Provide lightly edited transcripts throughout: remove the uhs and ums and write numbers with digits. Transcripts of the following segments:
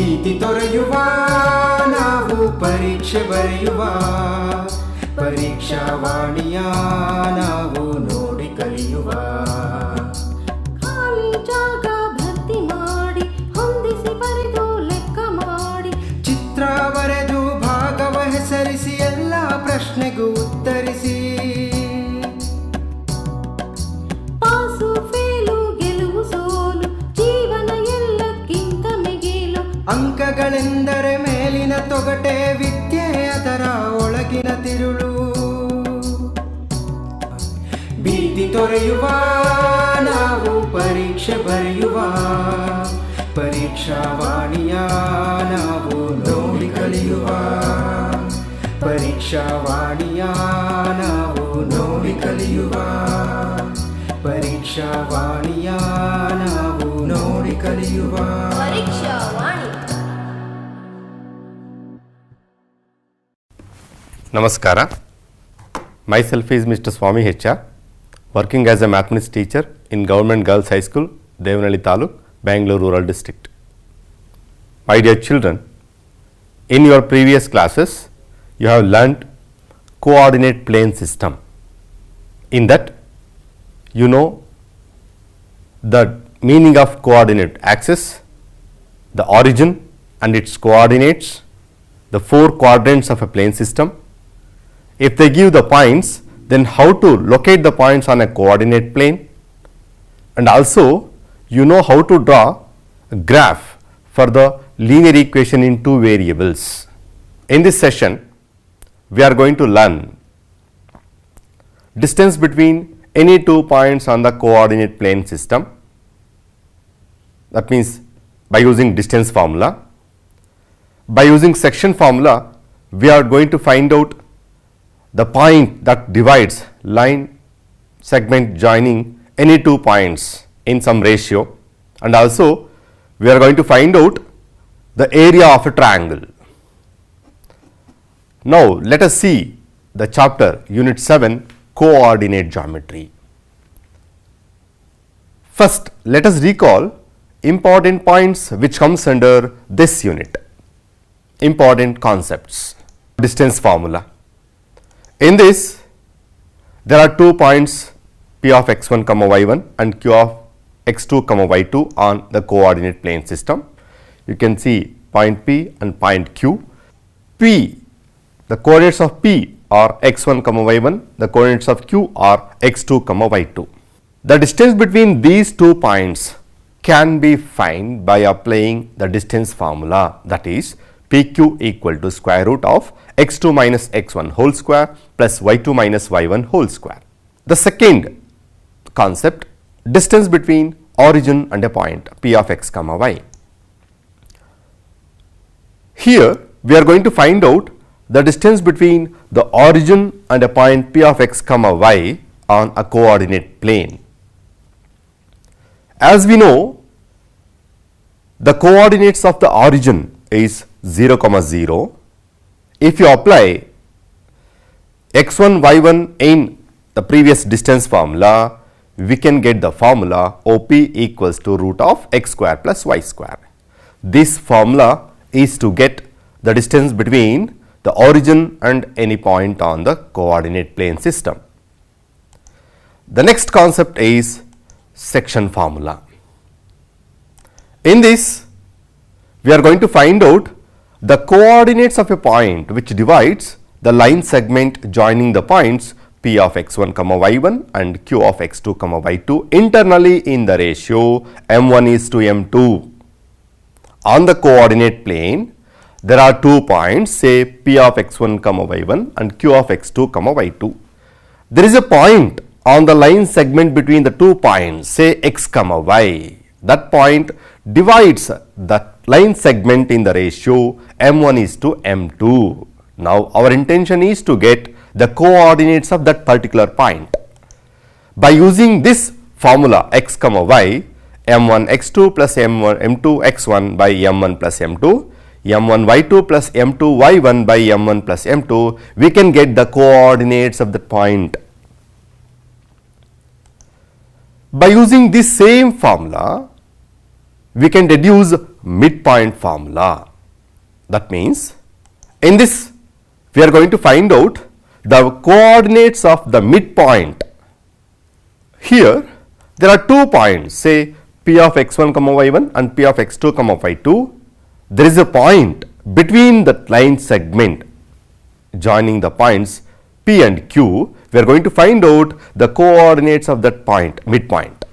ಭೀತಿ ತೊರೆಯುವ ನಾವು ಪರೀಕ್ಷೆ ಬರೆಯುವ ಪರೀಕ್ಷಾವಾಣಿಯ ನಾವು ನೋಡಿ ಕಲಿಯುವ ಖಾಲಿ ಜಾಗ ಭರ್ತಿ ಮಾಡಿ ಹೊಂದಿಸಿ ಬರೆದು ಲೆಕ್ಕ ಮಾಡಿ ಚಿತ್ರ ಬರೆದು ಭಾಗವ ಹೆಸರಿಸಿ ಎಲ್ಲ ಪ್ರಶ್ನೆಗೂ ಉತ್ತರಿಸಿ ಪಾಸು ಫೇಲು ಗೆಲುವು ಸೋಲು ಜೀವನ ಎಲ್ಲಕ್ಕಿಂತ ಮಿಗಿಲು ಅಂಕಗಳೆಂದರೆ ಮೇಲಿನ ತೊಗಟೆ ವಿದ್ಯೆ ಅದರ ಒಳಗಿನ ತಿರುಳು ಭೀತಿ ತೊರೆಯುವ ನಾವು ಪರೀಕ್ಷೆ ಬರೆಯುವ ಪರೀಕ್ಷಾವಾಣಿಯ ನಾವು ನೋಡಿ ಕಲಿಯುವ ಪರೀಕ್ಷಾವಾಣಿಯ ನಾವು ನೋಡಿ ಕಲಿಯುವ ಪರೀಕ್ಷಾವಾಣಿಯ ನಾವು ನೋಡಿ ಕಲಿಯುವ ಪರೀಕ್ಷಾವಾಣಿ. ನಮಸ್ಕಾರ. Myself is Mr. Swami HR, working as a mathematics teacher in Government Girls High School, Devanali Taluk, Bangalore Rural District. My dear children, in your previous classes, you have learnt coordinate plane system. In that, you know the meaning of coordinate axis, the origin and its coordinates, the 4 quadrants of a plane system. If they give the points, then how to locate the points on a coordinate plane, and also you know how to draw a graph for the linear equation in 2 variables. In this session, we are going to learn distance between any 2 points on the coordinate plane system. That means by using distance formula. By using section formula, we are going to find out the point that divides line segment joining any 2 points in some ratio, and also we are going to find out the area of a triangle. Now let us see the chapter unit 7, coordinate geometry. First, let us recall important points which comes under this unit. Important concepts. Distance formula. In this, there are 2 points P of x1 comma y1 and Q of x2 comma y2 on the coordinate plane system. You can see point P and point Q. P, the coordinates of P are x1 comma y1, the coordinates of Q are x2 comma y2. The distance between these 2 points can be found by applying the distance formula, that is PQ equal to square root of x2 minus x1 whole square plus y2 minus y1 whole square. The second concept, distance between origin and a point P of x comma y. Here we are going to find out the distance between the origin and a point P of x comma y on a coordinate plane. As we know, the coordinates of the origin is 0 comma 0. If you apply x1 y1 in the previous distance formula, we can get the formula OP equals to root of x square plus y square. This formula is to get the distance between the origin and any point on the coordinate plane system. The next concept is section formula. In this, we are going to find out the coordinates of a point which divides the line segment joining the points P of x1 comma y1 and Q of x2 comma y2 internally in the ratio m1 is to m2. On the coordinate plane, there are 2 points, say P of x1 comma y1 and Q of x2 comma y2. There is a point on the line segment between the 2 points, say x comma y. That point divides that line segment in the ratio m1 is to m2. Now our intention is to get the coordinates of that particular point. By using this formula x comma y, m1 x2 plus m2 x1 by m1 plus m2, m1 y2 plus m2 y1 by m1 plus m2, we can get the coordinates of that point. By using this same formula, we can deduce midpoint formula. That means in this we are going to find out the coordinates of the midpoint. Here there are 2 points, say P of x1 comma y1 and P of x2 comma y2. There is a point between the line segment joining the points P and Q. We are going to find out the coordinates of that point, midpoint.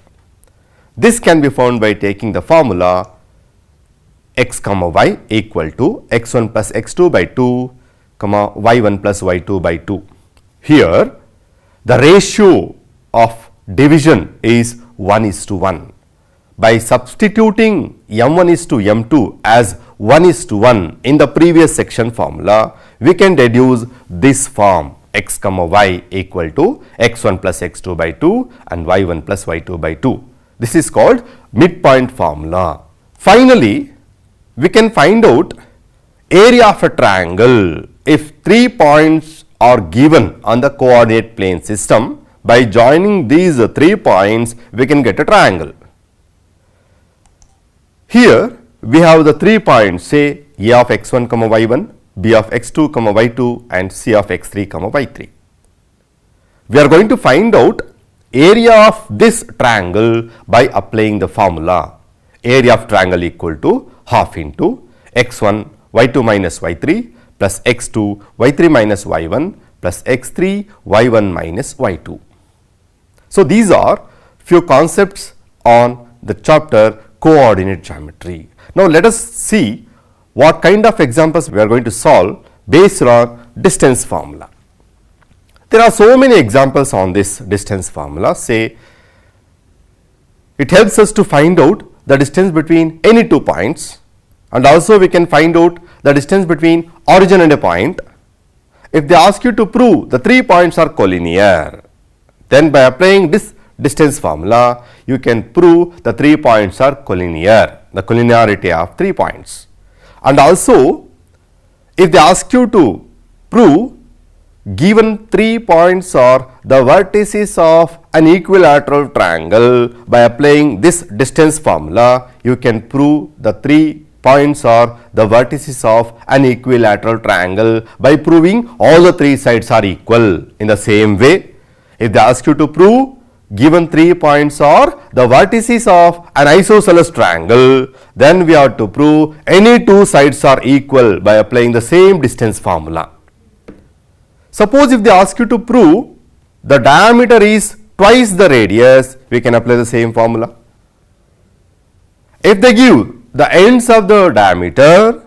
This can be found by taking the formula x comma y equal to x1 plus x2 by 2 comma y1 plus y2 by 2. Here the ratio of division is 1:1. By substituting m1 is to m2 as 1:1 in the previous section formula, we can deduce this form x comma y equal to x1 plus x2 by 2 and y1 plus y2 by 2. This is called midpoint formula. Finally, we can find out area of a triangle if 3 points are given on the coordinate plane system. By joining these 3 points, we can get a triangle. Here we have the 3 points, say a of x1 comma y1, b of x2 comma y2 and c of x3 comma y3. We are going to find out area of this triangle by applying the formula. Area of triangle equal to half into x1 y2 minus y3 plus x2 y3 minus y1 plus x3 y1 minus y2. So these are few concepts on the chapter coordinate geometry. Now let us see what kind of examples we are going to solve based on distance formula. There are so many examples on this distance formula. Say it helps us to find out the distance between any 2 points, and also we can find out the distance between origin and a point. If they ask you to prove the 3 points are collinear, then by applying this distance formula, you can prove the 3 points are collinear, the collinearity of 3 points. And also, if they ask you to prove given 3 points are the vertices of an equilateral triangle, by applying this distance formula, you can prove the 3 points are the vertices of an equilateral triangle by proving all the 3 sides are equal. In the same way, if they ask you to prove given 3 points are the vertices of an isosceles triangle, then we have to prove any 2 sides are equal by applying the same distance formula. Suppose if they ask you to prove the diameter is twice the radius, we can apply the same formula. If they give the ends of the diameter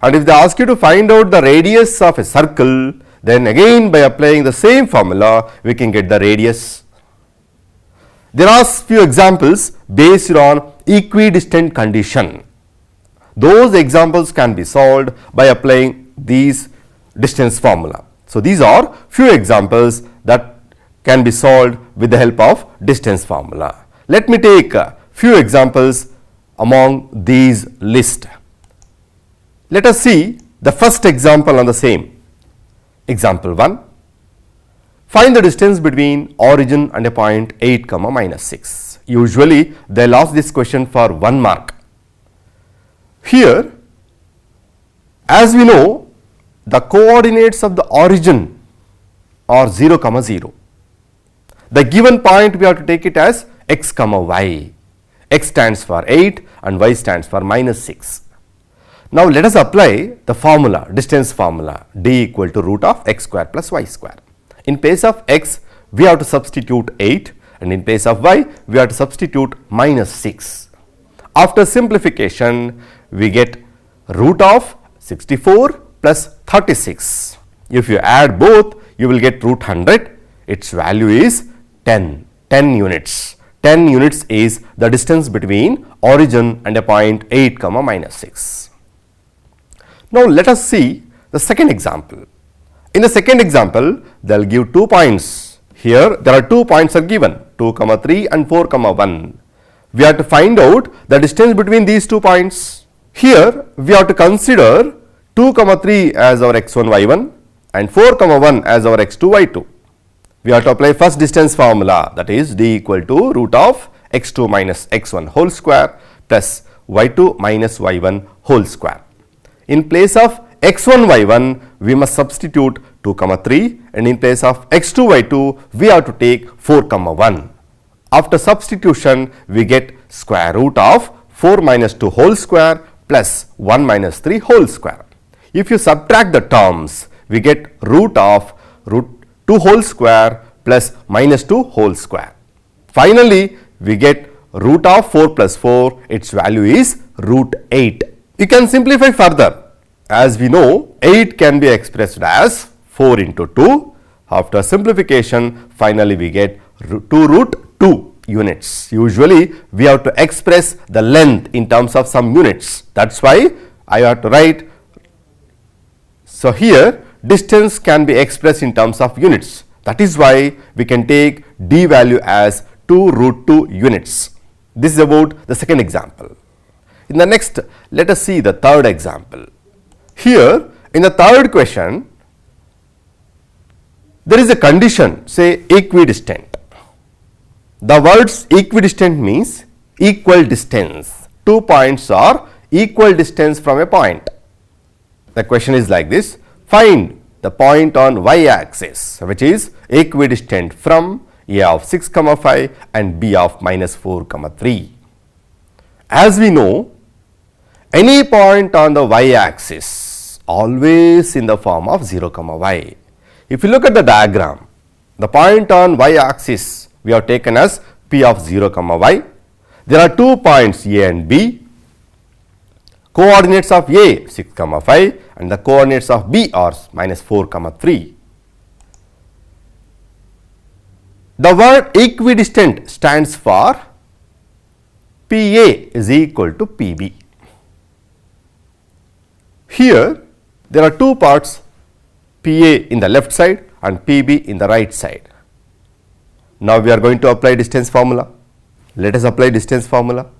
and if they ask you to find out the radius of a circle, then again by applying the same formula, we can get the radius. There are few examples based on equidistant condition. Those examples can be solved by applying these distance formula. So these are few examples that can be solved with the help of distance formula. Let me take a few examples among these list. Let us see the first example on the same. Example 1. Find the distance between origin and a point 8 comma minus 6. Usually they will ask this question for 1 mark. Here, as we know, the coordinates of the origin are 0 comma 0. The given point we have to take it as x comma y. X stands for 8 and y stands for minus 6. Now let us apply the formula, distance formula, d equal to root of x square plus y square. In place of x, we have to substitute 8, and in place of y, we have to substitute minus 6. After simplification, we get root of 64 plus 36. If you add both, you will get root 100. Its value is 10 units. 10 units is the distance between origin and a point 8 comma minus 6. Now let us see the second example. In the second example, they will give 2 points. Here there are 2 points are given, 2 comma 3 and 4 comma 1. We have to find out the distance between these 2 points. Here we have to consider 2 comma 3 as our x1 y1 and 4 comma 1 as our x2 y2. We have to apply first distance formula, that is d equal to root of x2 minus x1 whole square plus y2 minus y1 whole square. In place of x1 y1 we must substitute 2 comma 3, and in place of x2 y2 we have to take 4 comma 1. After substitution we get square root of 4 minus 2 whole square plus 1 minus 3 whole square. If you subtract the terms, we get root of root 2 whole square plus minus 2 whole square. Finally, we get root of 4 plus 4, its value is root 8. You can simplify further. As we know, 8 can be expressed as 4 into 2. After simplification, finally we get 2 root 2 units. Usually, we have to express the length in terms of some units. That's why I have to write. So, here distance can be expressed in terms of units. That is why we can take d value as 2 root 2 units. This is about the second example. In the next, let us see the third example. Here, in the third question, there is a condition, say equidistant. The words equidistant means equal distance. 2 points are equal distance from a point. The question is like this: find the point on y-axis which is equidistant from a of 6 comma 5 and b of minus 4 comma 3. As we know, any point on the y-axis always in the form of 0 comma y. If you look at the diagram, the point on y-axis we have taken as p of 0 comma y. There are 2 points a and b. Coordinates of a 6 comma 5 and the coordinates of b are minus 4 comma 3. The word equidistant stands for PA is equal to PB. Here there are 2 parts, PA in the left side and PB in the right side. Now we are going to apply distance formula. Let us apply distance formula.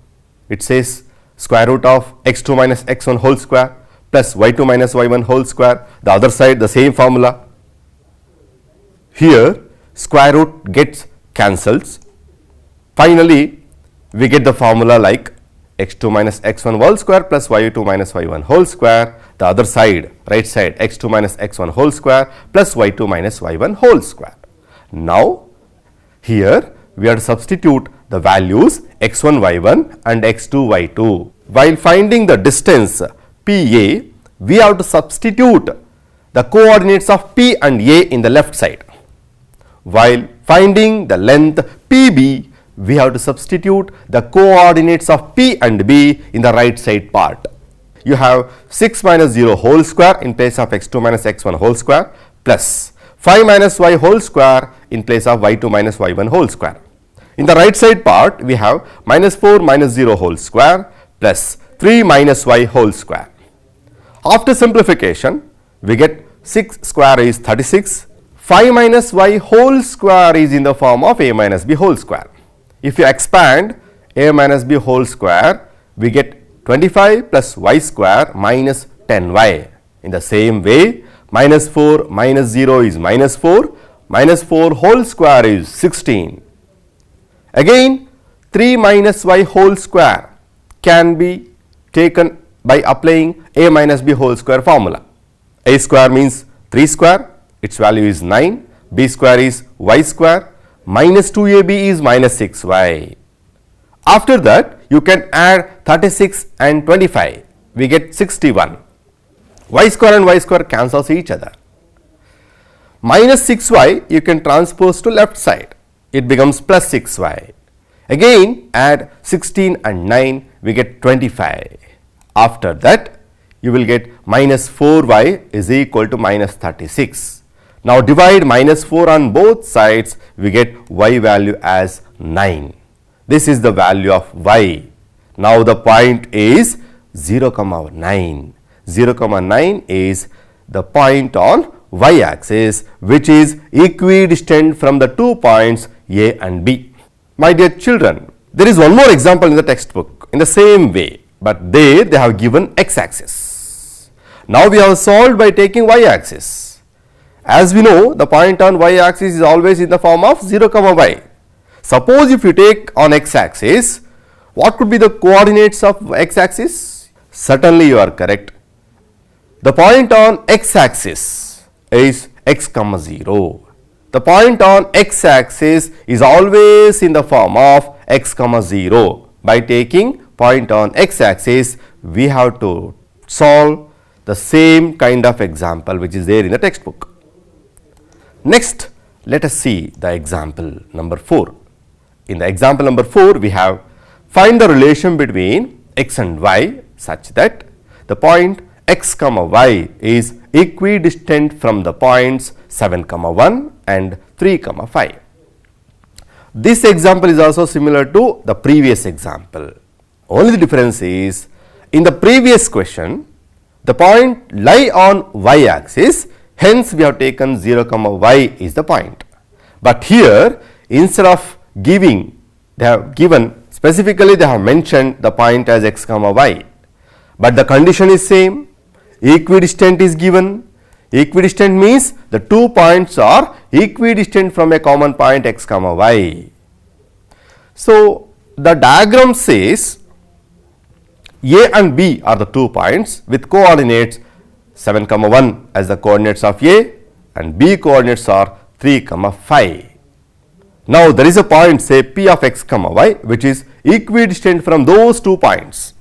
It says square root of x2 minus x1 whole square plus y2 minus y1 whole square. The other side the same formula. Here square root gets cancels. Finally, we get the formula like x2 minus x1 whole square plus y2 minus y1 whole square. The other side, right side, x2 minus x1 whole square plus y2 minus y1 whole square. Now, here we have to substitute the values x1 y1 and x2 y2. While finding the distance PA, we have to substitute the coordinates of P and A in the left side. While finding the length PB, we have to substitute the coordinates of P and B in the right side part. You have 6 minus 0 whole square in place of x2 minus x1 whole square plus 5 minus y whole square in place of y2 minus y1 whole square. In the right side part, we have minus 4 minus 0 whole square plus 3 minus y whole square. After simplification, we get 6 square is 36. 5 minus y whole square is in the form of a minus b whole square. If you expand a minus b whole square, we get 25 plus y square minus 10y. In the same way, minus 4 minus 0 is minus 4, minus 4 whole square is 16. Again, 3 minus y whole square can be taken by applying a minus b whole square formula. A square means 3 square, its value is 9, b square is y square, minus 2ab is minus 6y. After that, you can add 36 and 25, we get 61. Y square and y square cancels each other. Minus 6y you can transpose to left side, it becomes plus 6y. Again add 16 and 9, we get 25. After that, you will get minus 4y is equal to minus 36. Now divide minus 4 on both sides, we get y value as 9. This is the value of y. Now the point is 0, 9. 0, 9 is the point on y axis which is equidistant from the 2 points A and B. My dear children, there is one more example in the textbook in the same way, but there they have given x axis. Now we have solved by taking y axis. As we know, the point on y axis is always in the form of 0, y. Suppose if you take on x axis, What could be the coordinates of x-axis? Certainly you are correct. The point on x-axis is x comma 0. The point on x-axis is always in the form of x comma 0. By taking point on x-axis, we have to solve the same kind of example which is there in the textbook. Next, let us see the example number 4. In the example number 4, we have find the relation between x and y such that the point x comma y is equidistant from the points 7 comma 1 and 3 comma 5. This example is also similar to the previous example. Only the difference is, in the previous question, the point lie on y axis, hence we have taken 0 comma y is the point. But here, instead of giving, they have given specifically, they have mentioned the point as x comma y, but the condition is same. Equidistant is given. Equidistant means the 2 points are equidistant from a common point x comma y. So, the diagram says A and B are the 2 points with coordinates 7 comma 1 as the coordinates of A and B coordinates are 3 comma 5. Now, there is a point, say P of x comma y, which is equidistant from those 2 points.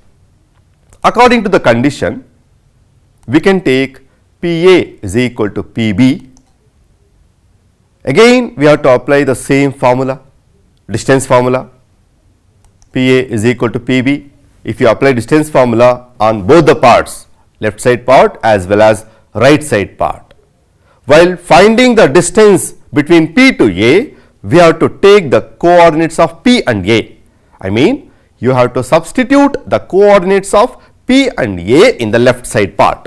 According to the condition, we can take PA is equal to PB. Again, we have to apply the same formula, distance formula. PA is equal to PB. If you apply distance formula on both the parts, left side part as well as right side part. While finding the distance between P to A, we have to take the coordinates of P and A. I mean, you have to substitute the coordinates of P and A in the left side part.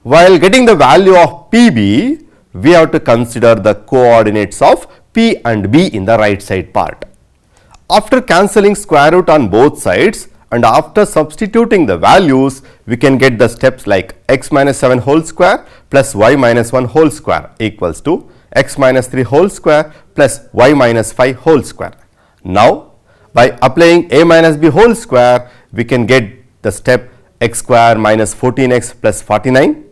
While getting the value of PB, we have to consider the coordinates of P and B in the right side part. After cancelling square root on both sides and after substituting the values, we can get the steps like x minus 7 whole square plus y minus 1 whole square equals to x minus 3 whole square plus y minus 5 whole square. Now, by applying a minus b whole square, we can get the step x square minus 14x plus 49.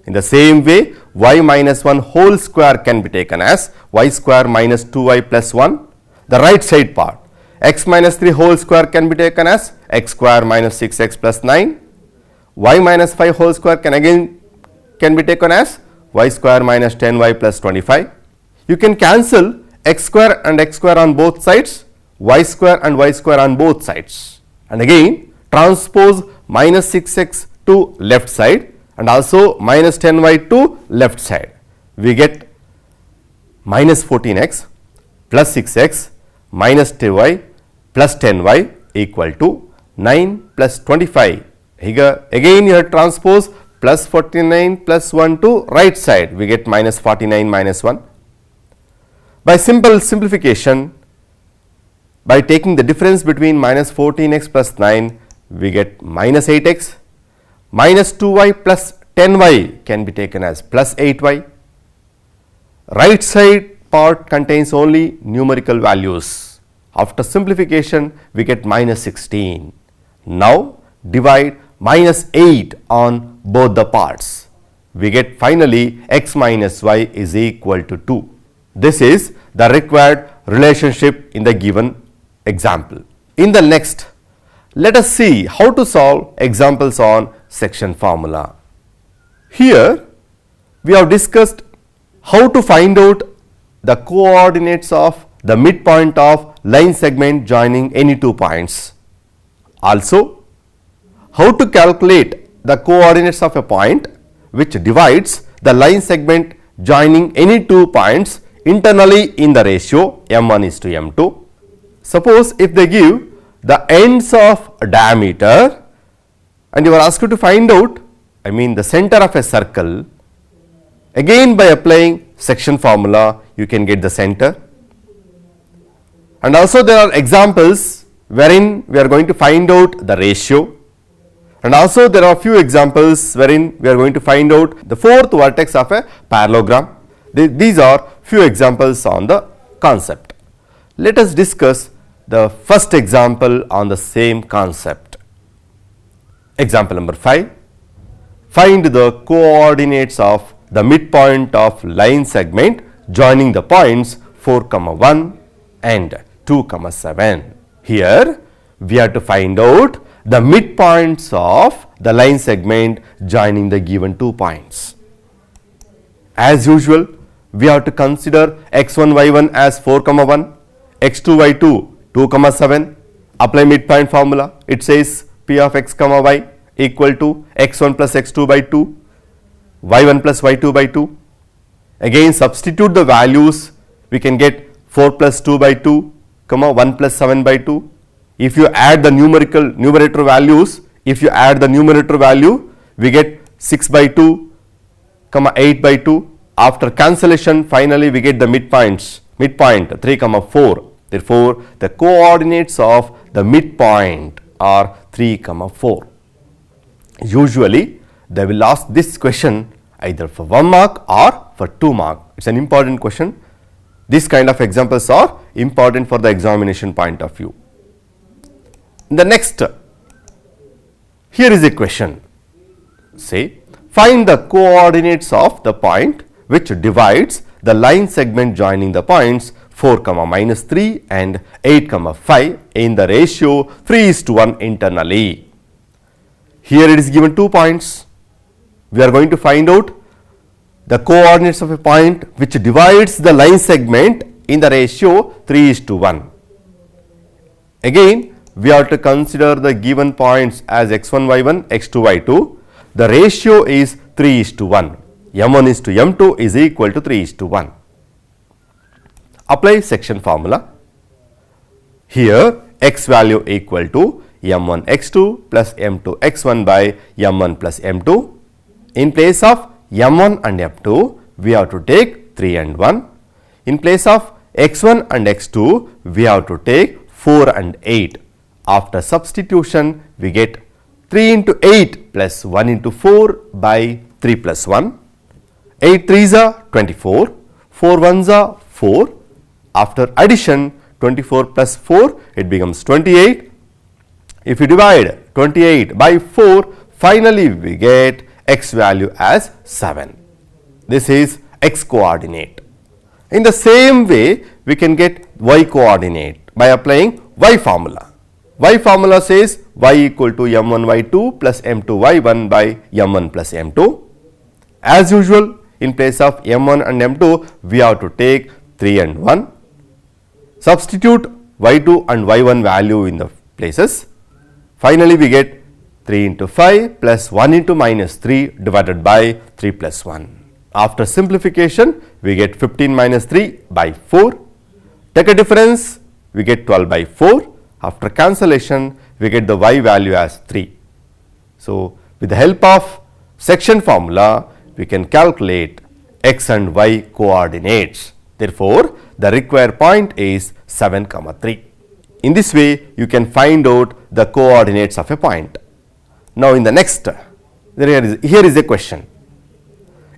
In the same way, y minus 1 whole square can be taken as y square minus 2y plus 1. The right side part, x minus 3 whole square can be taken as x square minus 6x plus 9. Y minus 5 whole square can be taken as y square minus 10y plus 25. You can cancel x square and x square on both sides, y square and y square on both sides. And again, transpose minus 6x to left side and also minus 10y to left side. We get minus 14x plus 6x minus 2y plus 10y equal to 9 plus 25. Here again you have transpose plus 49 plus 1 to right side. We get minus 49 minus 1. By simple simplification, by taking the difference between minus 14x plus 9, we get minus 8x. Minus 2y plus 10y can be taken as plus 8y. Right side part contains only numerical values. After simplification, we get minus 16. Now, divide minus 8 on both the parts. We get finally x minus y is equal to 2. This is the required relationship in the given example. In the next, let us see how to solve examples on section formula. Here, we have discussed how to find out the coordinates of the midpoint of line segment joining any 2 points. Also, how to calculate the coordinates of a point which divides the line segment joining any 2 points internally in the ratio m1 is to m2. Suppose if they give the ends of a diameter and you are asked to find out, the center of a circle, again by applying section formula you can get the center. And also there are examples wherein we are going to find out the ratio, and also there are few examples wherein we are going to find out the fourth vertex of a parallelogram. These are few examples on the concept. Let us discuss the first example on the same concept. Example number 5. Find the coordinates of the midpoint of line segment joining the points 4, 1 and 2, 7. Here we have to find out the midpoints of the line segment joining the given 2 points. As usual, we have to consider x1 y1 as 4, 1, x2 y2 2, 7. Apply midpoint formula. It says p of x, y equal to x1 plus x2 by 2, y1 plus y2 by 2. Again substitute the values. We can get 4 plus 2 by 2, 1 plus 7 by 2. If you add the numerator values, we get 6 by 2, 8 by 2. After cancellation, finally we get the midpoint 3, 4. Therefore, the coordinates of the midpoint are 3, 4. Usually, they will ask this question either for 1 mark or for 2 mark. It's an important question. This kind of examples are important for the examination point of view. The next, here is a question. Say, find the coordinates of the point which divides the line segment joining the points 4, -3 and 8, 5 in the ratio 3:1 internally. Here it is given 2 points. We are going to find out the coordinates of a point which divides the line segment in the ratio 3:1. Again, we have to consider the given points as x1, y1, x2, y2. The ratio is 3:1. m1 is to m2 is equal to 3:1. Apply section formula. Here x value equal to m1 x2 plus m2 x1 by m1 plus m2. In place of m1 and m2, we have to take 3 and 1. In place of x1 and x2, we have to take 4 and 8. After substitution, we get 3 into 8 plus 1 into 4 by 3 plus 1. 8 3s are 24, 4 1s are 4. After addition, 24 plus 4, it becomes 28. If you divide 28 by 4, finally we get x value as 7. This is x coordinate. In the same way, we can get y coordinate by applying y formula. Y formula says y equal to m1 y2 plus m2 y1 by m1 plus m2. As usual, in place of m1 and m2, we have to take 3 and 1. Substitute y2 and y1 value in the places. Finally, we get 3 into 5 plus 1 into minus 3 divided by 3 plus 1. After simplification, we get 15 minus 3 by 4. Take a difference, we get 12 by 4. After cancellation, we get the y value as 3. So, with the help of section formula, we can calculate x and y coordinates. Therefore, the required point is 7, 3. In this way, you can find out the coordinates of a point. Now, in the next, here is a question.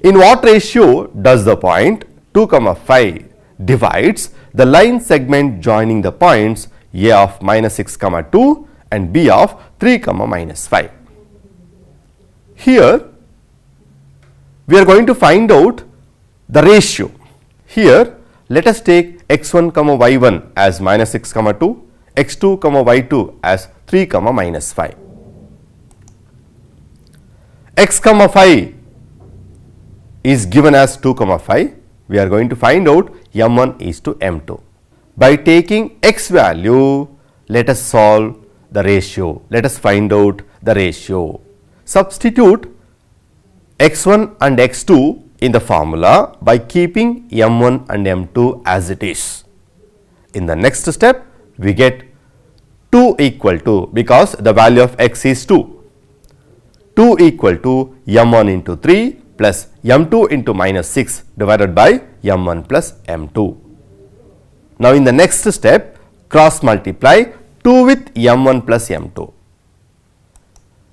In what ratio does the point 2, 5 divides the line segment joining the points a of -6, 2 and b of 3, -5? Here, we are going to find out the ratio. Here, let us take x1, y1 as -6, 2, x2, y2 as 3, -5. x, 5 is given as 2, 5. We are going to find out m1 is to m2. By taking x value, let us solve the ratio. Let us find out the ratio. Substitute x1 and x2 in the formula by keeping m1 and m2 as it is. In the next step, we get 2 equal to, because the value of x is 2, 2 equal to m1 into 3 plus m2 into -6 divided by m1 plus m2. Now, in the next step, cross multiply 2 with m1 plus m2.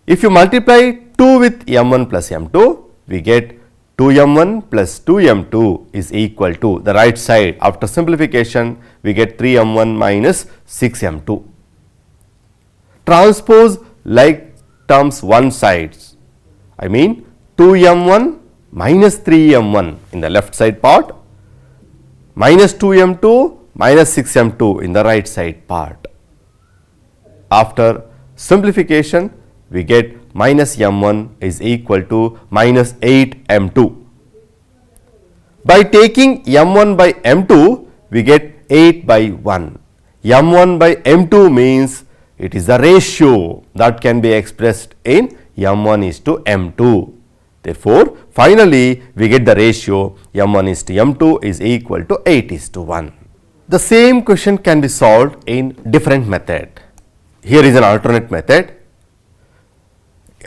If you multiply 2 with m1 plus m2, we get 2m1 plus 2m2 is equal to the right side. After simplification, we get 3m1 minus 6m2. Transpose like terms one sides. I mean 2m1 minus 3m1 in the left side part, minus 2m2 minus 6m2 in the right side part. After simplification, we get minus m1 is equal to minus 8m2. By taking m1 by m2, we get 8 by 1. m1 by m2 means it is the ratio that can be expressed in m1 is to m2. Therefore, finally, we get the ratio m1 is to m2 is equal to 8 is to 1. The same question can be solved in different method. Here is an alternate method.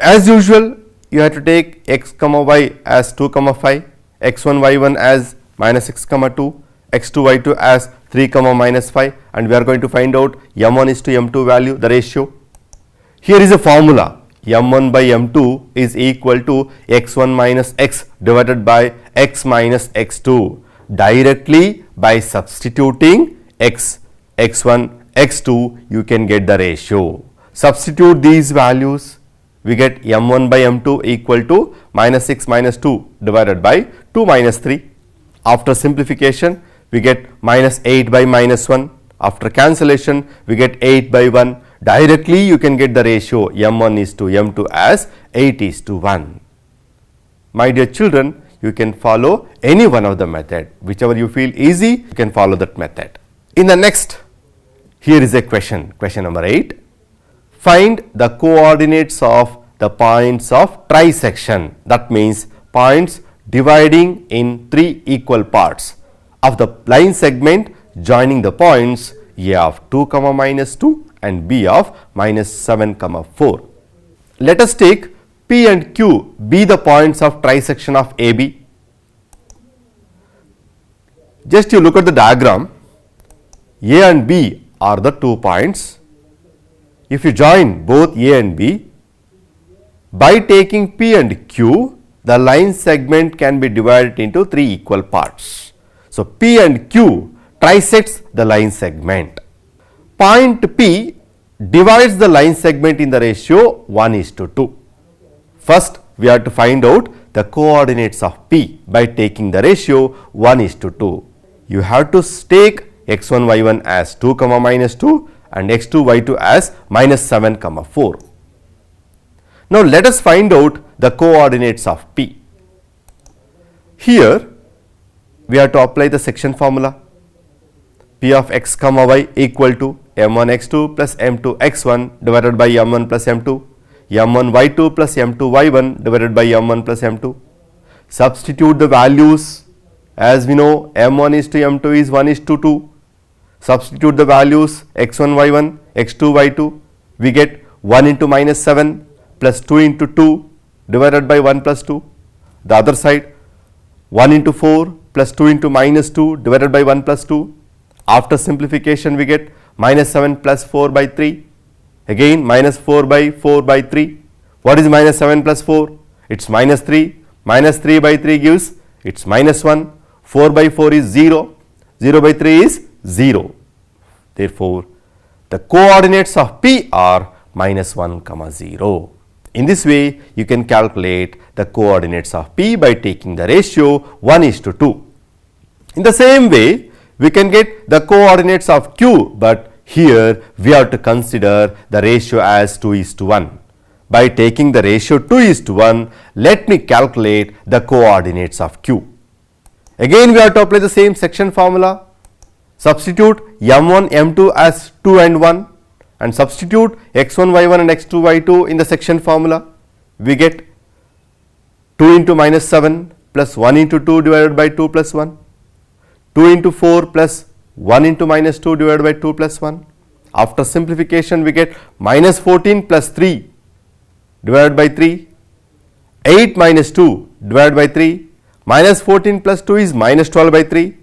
As usual, you have to take x comma y as 2 comma 5, x1 y1 as minus 6 comma 2, x2 y2 as 3 comma minus 5, and we are going to find out m1 is to m2 value, the ratio. Here is a formula. m1 by m2 is equal to x1 minus x divided by x minus x2. Directly by substituting x1, x2, you can get the ratio. Substitute these values, we get m1 by m2 equal to minus 6 minus 2 divided by 2 minus 3. After simplification, we get minus 8 by minus 1. After cancellation, we get 8 by 1. Directly you can get the ratio m1 is to m2 as 8 is to 1. My dear children, you can follow any one of the method. Whichever you feel easy, you can follow that method. In the next, here is a question number 8. Find the coordinates of the points of trisection. That means points dividing in 3 equal parts of the line segment joining the points A of 2 comma minus 2 and B of minus 7 comma 4. Let us take P and Q be the points of trisection of AB. Just you look at the diagram. A and B are the 2 points. If you join both A and B, by taking P and Q, the line segment can be divided into 3 equal parts. So, P and Q trisects the line segment. Point P divides the line segment in the ratio 1 is to 2. First, we have to find out the coordinates of P by taking the ratio 1 is to 2. You have to take x1 y1 as 2 comma minus 2 and x2 y2 as minus 7 comma 4. Now, let us find out the coordinates of P. Here, we have to apply the section formula. P of x comma y equal to m1 x2 plus m2 x1 divided by m1 plus m2, m1 y2 plus m2 y1 divided by m1 plus m2. Substitute the values. As we know, m1 is to m2 is 1 is to 2. Substitute the values x1 y1, x2 y2. We get 1 into minus 7 plus 2 into 2 divided by 1 plus 2. The other side, 1 into 4 plus 2 into minus 2 divided by 1 plus 2. After simplification, we get minus 7 plus 4 by 3. Again minus 4 by 3. What is minus 7 plus 4? It is minus 3. Minus 3 by 3 gives, it is minus 1. 4 by 4 is 0. 0 by 3 is 0. Therefore, the coordinates of P are minus 1 comma 0. In this way, you can calculate the coordinates of P by taking the ratio 1 is to 2. In the same way, we can get the coordinates of Q, but here we have to consider the ratio as 2 is to 1. By taking the ratio 2 is to 1, let me calculate the coordinates of Q. Again, we have to apply the same section formula. Substitute m1, m2 as 2 and 1 and substitute x1, y1 and x2, y2 in the section formula. We get 2 into minus 7 plus 1 into 2 divided by 2 plus 1. 2 into 4 plus 1 into minus 2 divided by 2 plus 1. After simplification, we get minus 14 plus 3 divided by 3. 8 minus 2 divided by 3. Minus 14 plus 2 is minus 12 by 3.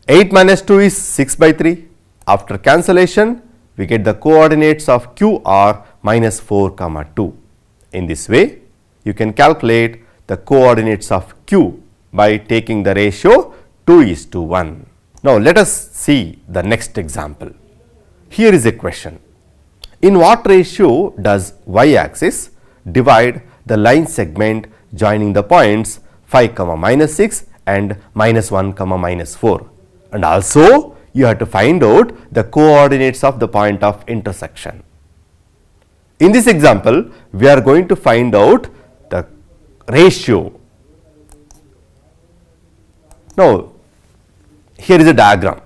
8 minus 2 is 6 by 3. After cancellation, we get the coordinates of Q are minus 4 comma 2. In this way, you can calculate the coordinates of Q by taking the ratio 2:1. Now, let us see the next example. Here is a question. In what ratio does y-axis divide the line segment joining the points 5, -6 and -1, -4? And also you have to find out the coordinates of the point of intersection. In this example, we are going to find out the ratio. Now, here is a diagram.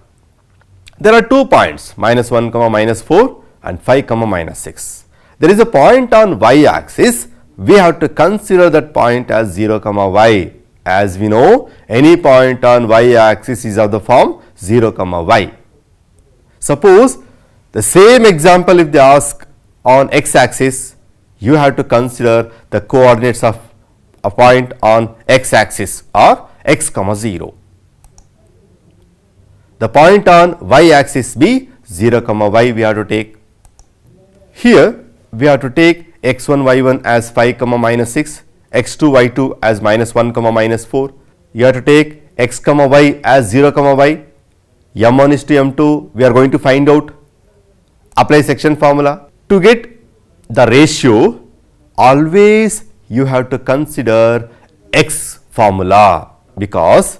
There are 2 points, -1, -4 and 5, -6. There is a point on y-axis. We have to consider that point as 0, y. As we know, any point on y-axis is of the form 0, y. Suppose the same example, if they ask on x-axis, you have to consider the coordinates of a point on x-axis or x, 0. The point on y-axis be 0, y we have to take. Here we have to take x1, y1 as 5, -6, x2, y2 as -1, -4. You have to take x, y as 0, y. m1 is to m2 we are going to find out. Apply section formula. To get the ratio, always you have to consider x formula, because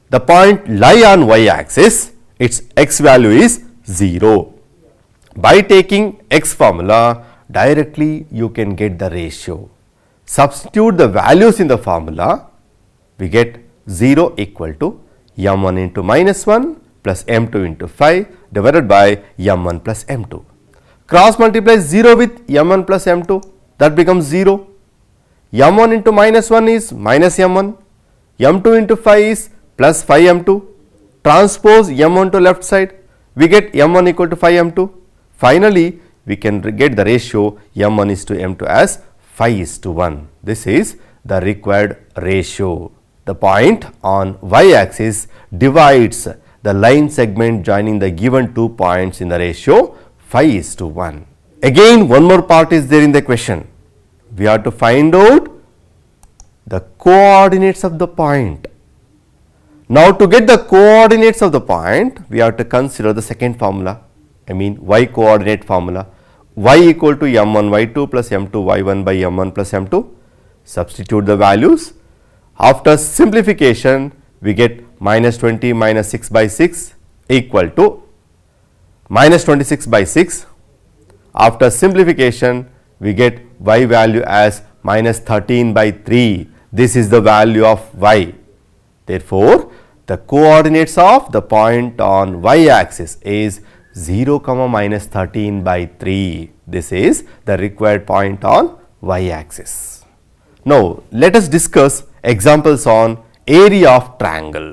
the point lie on y-axis, its x value is 0. By taking x formula, directly you can get the ratio. Substitute the values in the formula, we get 0 equal to m1 into -1 plus m2 into 5 divided by m1 plus m2. Cross multiply 0 with m1 plus m2, that becomes 0. m1 into -1 is -m1, m2 into 5 is plus 5m2. Transpose m1 to left side, we get m1 equal to 5m2. Finally, we can get the ratio m1 is to m2 as 5:1. This is the required ratio. The point on y-axis divides the line segment joining the given 2 points in the ratio 5:1. Again, one more part is there in the question. We have to find out the coordinates of the point. Now, to get the coordinates of the point, we have to consider the second formula, I mean y coordinate formula. Y equal to m1 y2 plus m2 y1 by m1 plus m2. Substitute the values. After simplification, we get -20 minus 6 by 6 equal to -26 by 6. After simplification, we get y value as -13 by 3. This is the value of y. Therefore, the coordinates of the point on y-axis is 0, -13 by 3. This is the required point on y-axis. Now, let us discuss examples on area of triangle.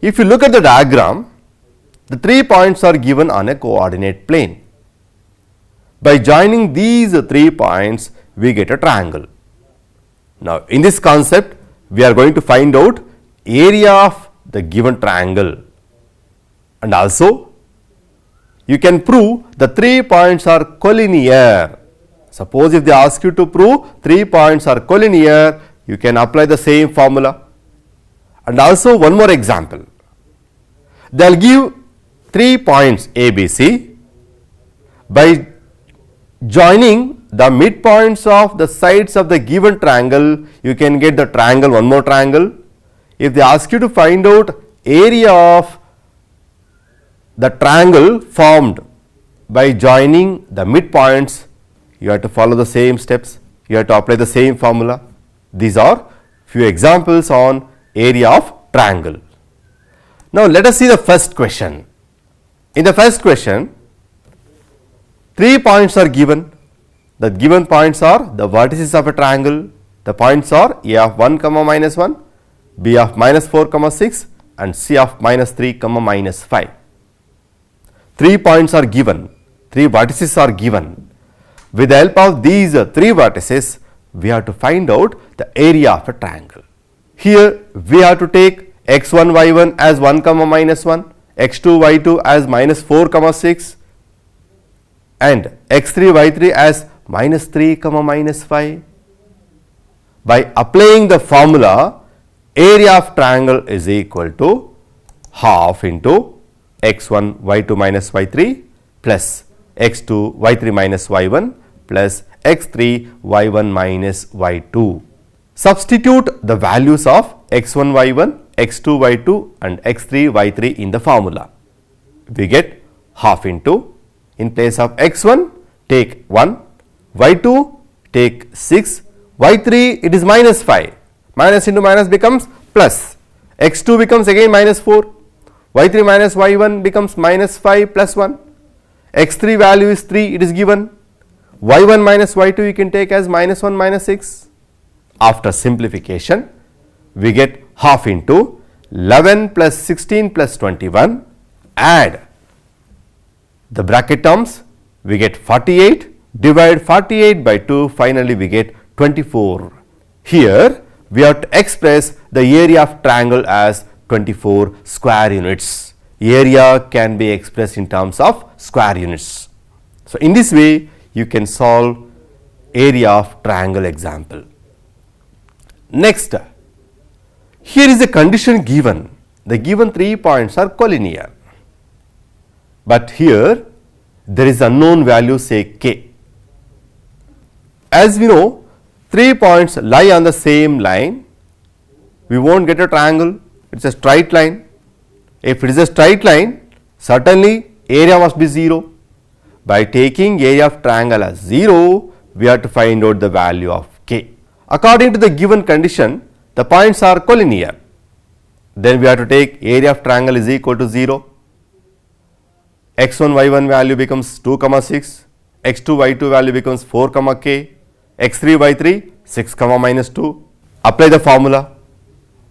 If you look at the diagram, the 3 points are given on a coordinate plane. By joining these 3 points, we get a triangle. Now, in this concept, we are going to find out area of the given triangle, and also you can prove the 3 points are collinear. Suppose if they ask you to prove 3 points are collinear, you can apply the same formula. And also one more example, they will give 3 points A, B, C. By joining the midpoints of the sides of the given triangle, you can get the triangle, one more triangle. If they ask you to find out area of the triangle formed by joining the midpoints, you have to follow the same steps, you have to apply the same formula. These are few examples on area of triangle. Now, let us see the first question. In the first question, 3 points are given. The given points are the vertices of a triangle. The points are A of 1, -1, B of -4, 6 and C of -3, -5. 3 points are given, 3 vertices are given. With the help of these 3 vertices, we have to find out the area of a triangle. Here we have to take x1 y1 as 1, -1, x2 y2 as -4, 6 and x3 y3 as -3, -5. By applying the formula, area of triangle is equal to half into x1 y2 minus y3 plus x2 y3 minus y1 plus x3 y1 minus y2. Substitute the values of x1 y1, x2 y2 and x3 y3 in the formula. We get half into, in place of x1 take 1, y2 take 6, y3 it is minus 5, minus into minus becomes plus, x2 becomes again minus 4, y3 minus y1 becomes minus 5 plus 1, x3 value is 3, it is given, y1 minus y2 you can take as minus 1 minus 6. After simplification, we get half into 11 plus 16 plus 21, add the bracket terms, we get 48, divide 48 by 2, finally we get 24. Here we have to express the area of triangle as 24 square units. Area can be expressed in terms of square units. So, in this way you can solve area of triangle example. Next, here is a condition given. The given 3 points are collinear, but here there is unknown value, say k. As we know, 3 points lie on the same line, we won't get a triangle, it is a straight line. If it is a straight line, certainly area must be 0. By taking area of triangle as 0, we have to find out the value of k. According to the given condition, the points are collinear. Then we have to take area of triangle is equal to 0. x1 y1 value becomes 2 comma 6, x2 y2 value becomes 4 comma k, x3 y3 6 comma minus 2. Apply the formula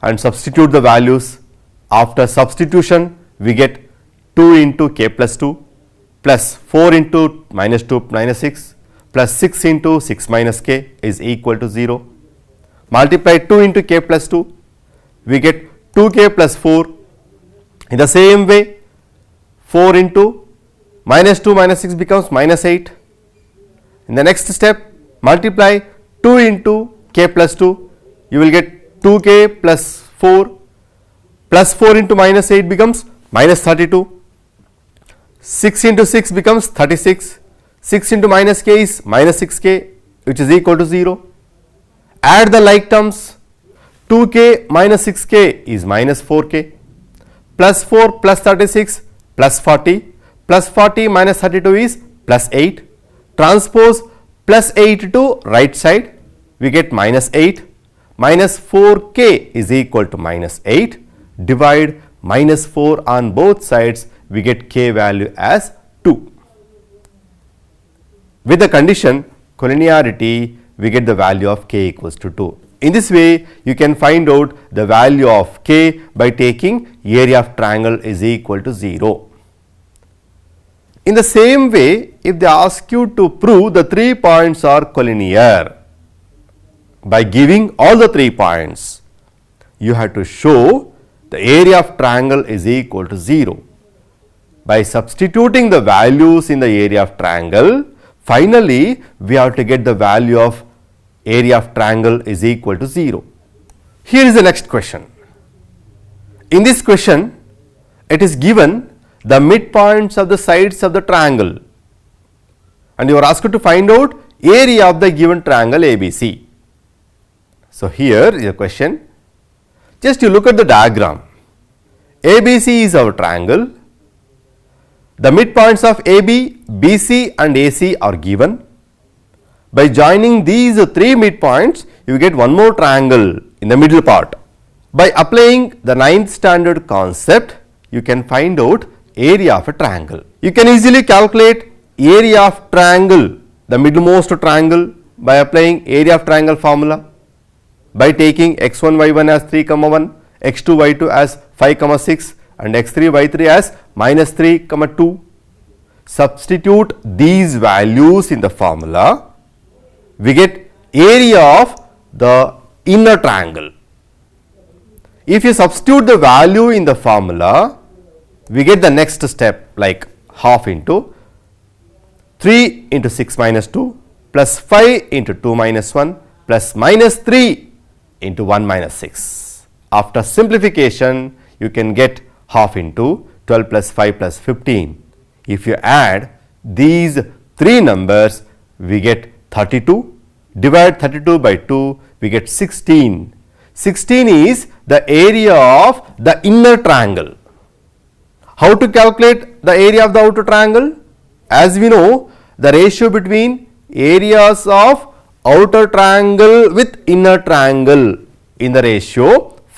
and substitute the values. After substitution, we get 2 into k plus 2 plus 4 into minus 2 minus 6 plus 6 into 6 minus k is equal to 0. Multiply 2 into k plus 2, we get 2k plus 4. In the same way, 4 into minus 2 minus 6 becomes minus 8. In the next step, multiply 2 into k plus 2, you will get 2k plus 4 plus 4 into minus 8 becomes minus 32. 6 into 6 becomes 36. 6 into minus k is minus 6k, which is equal to 0. Add the like terms, 2k minus 6k is minus 4k, plus 4 plus 36 plus 40, plus 40 minus 32 is plus 8. Transpose plus 8 to right side, we get minus 8, minus 4k is equal to minus 8, divide minus 4 on both sides, we get k value as 2. With the condition collinearity, we get the value of k equals to 2. In this way, you can find out the value of k by taking area of triangle is equal to 0. In the same way, if they ask you to prove the 3 points are collinear, by giving all the 3 points, you have to show the area of triangle is equal to 0. By substituting the values in the area of triangle, finally, we have to get the value of area of triangle is equal to 0. Here is the next question. In this question, it is given the midpoints of the sides of the triangle and you are asked to find out area of the given triangle ABC. So, here is a question. Just you look at the diagram. ABC is our triangle. The midpoints of AB, BC and AC are given. By joining these 3 midpoints, you get one more triangle in the middle part. By applying the 9th standard concept, you can find out area of a triangle. You can easily calculate area of triangle, the middlemost triangle, by applying area of triangle formula. By taking x1 y1 as 3 comma 1, x2 y2 as 5 comma 6 and x3 y3 as minus 3 comma 2. Substitute these values in the formula, we get area of the inner triangle. If you substitute the value in the formula, we get the next step like half into 3 into 6 minus 2 plus 5 into 2 minus 1 plus minus 3 into 1 minus 6. After simplification, you can get half into 12 plus 5 plus 15. If you add these three numbers, we get 32. Divide 32 by 2, we get 16. 16 is the area of the inner triangle. How to calculate the area of the outer triangle? As we know, the ratio between areas of outer triangle with inner triangle in the ratio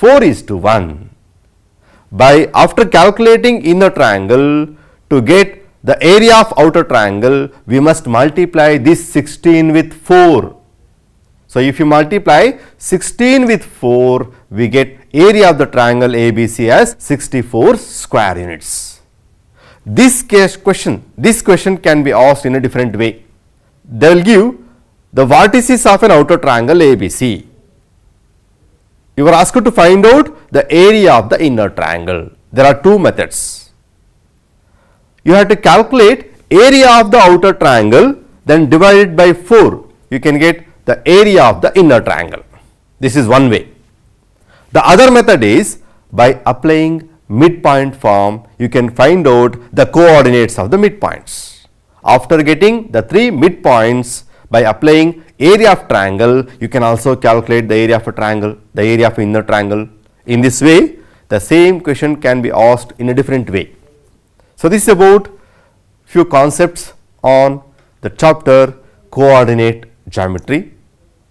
4:1. After calculating inner triangle, to get the area of outer triangle, we must multiply this 16 with 4. So, if you multiply 16 with 4, we get area of the triangle ABC as 64 square units. This question can be asked in a different way. They will give the vertices of an outer triangle ABC. You are asked to find out the area of the inner triangle. There are two methods. You have to calculate area of the outer triangle, then divide it by 4. You can get the area of the inner triangle. This is one way. The other method is by applying midpoint form, you can find out the coordinates of the midpoints. After getting the three midpoints, by applying area of triangle, you can also calculate the area of a triangle, the area of inner triangle. In this way, the same question can be asked in a different way. So, this is about few concepts on the chapter coordinate geometry.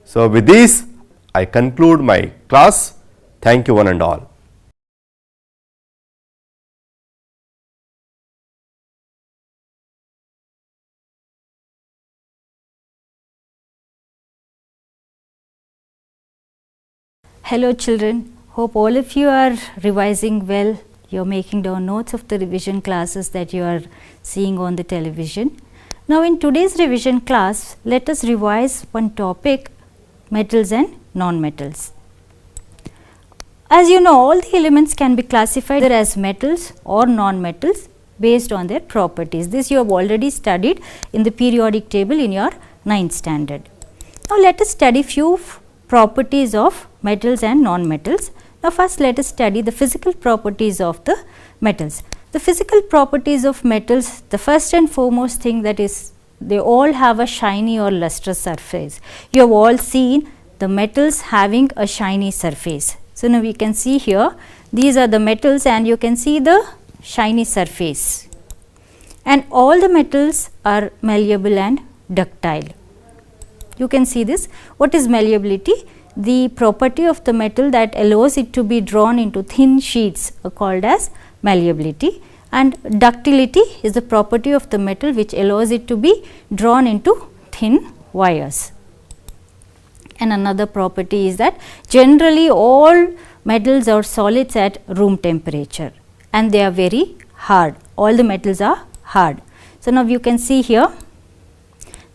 So, with this I conclude my class. Thank you one and all. Hello children, hope all of you are revising well. You are making down notes of the revision classes that you are seeing on the television. Now, in today's revision class, let us revise one topic, metals and non-metals. As you know, all the elements can be classified either as metals or non-metals based on their properties. This you have already studied in the periodic table in your 9th standard. Now, let us study few properties of metals and non-metals. Now, first let us study the physical properties of the metals. The physical properties of metals, the first and foremost thing that is, they all have a shiny or lustrous surface. You have all seen the metals having a shiny surface. So, now we can see here, these are the metals and you can see the shiny surface. And all the metals are malleable and ductile. You can see this. What is malleability? The property of the metal that allows it to be drawn into thin sheets are called as malleability, and ductility is the property of the metal which allows it to be drawn into thin wires. And another property is that generally all metals are solids at room temperature and they are very hard. All the metals are hard. So, now you can see here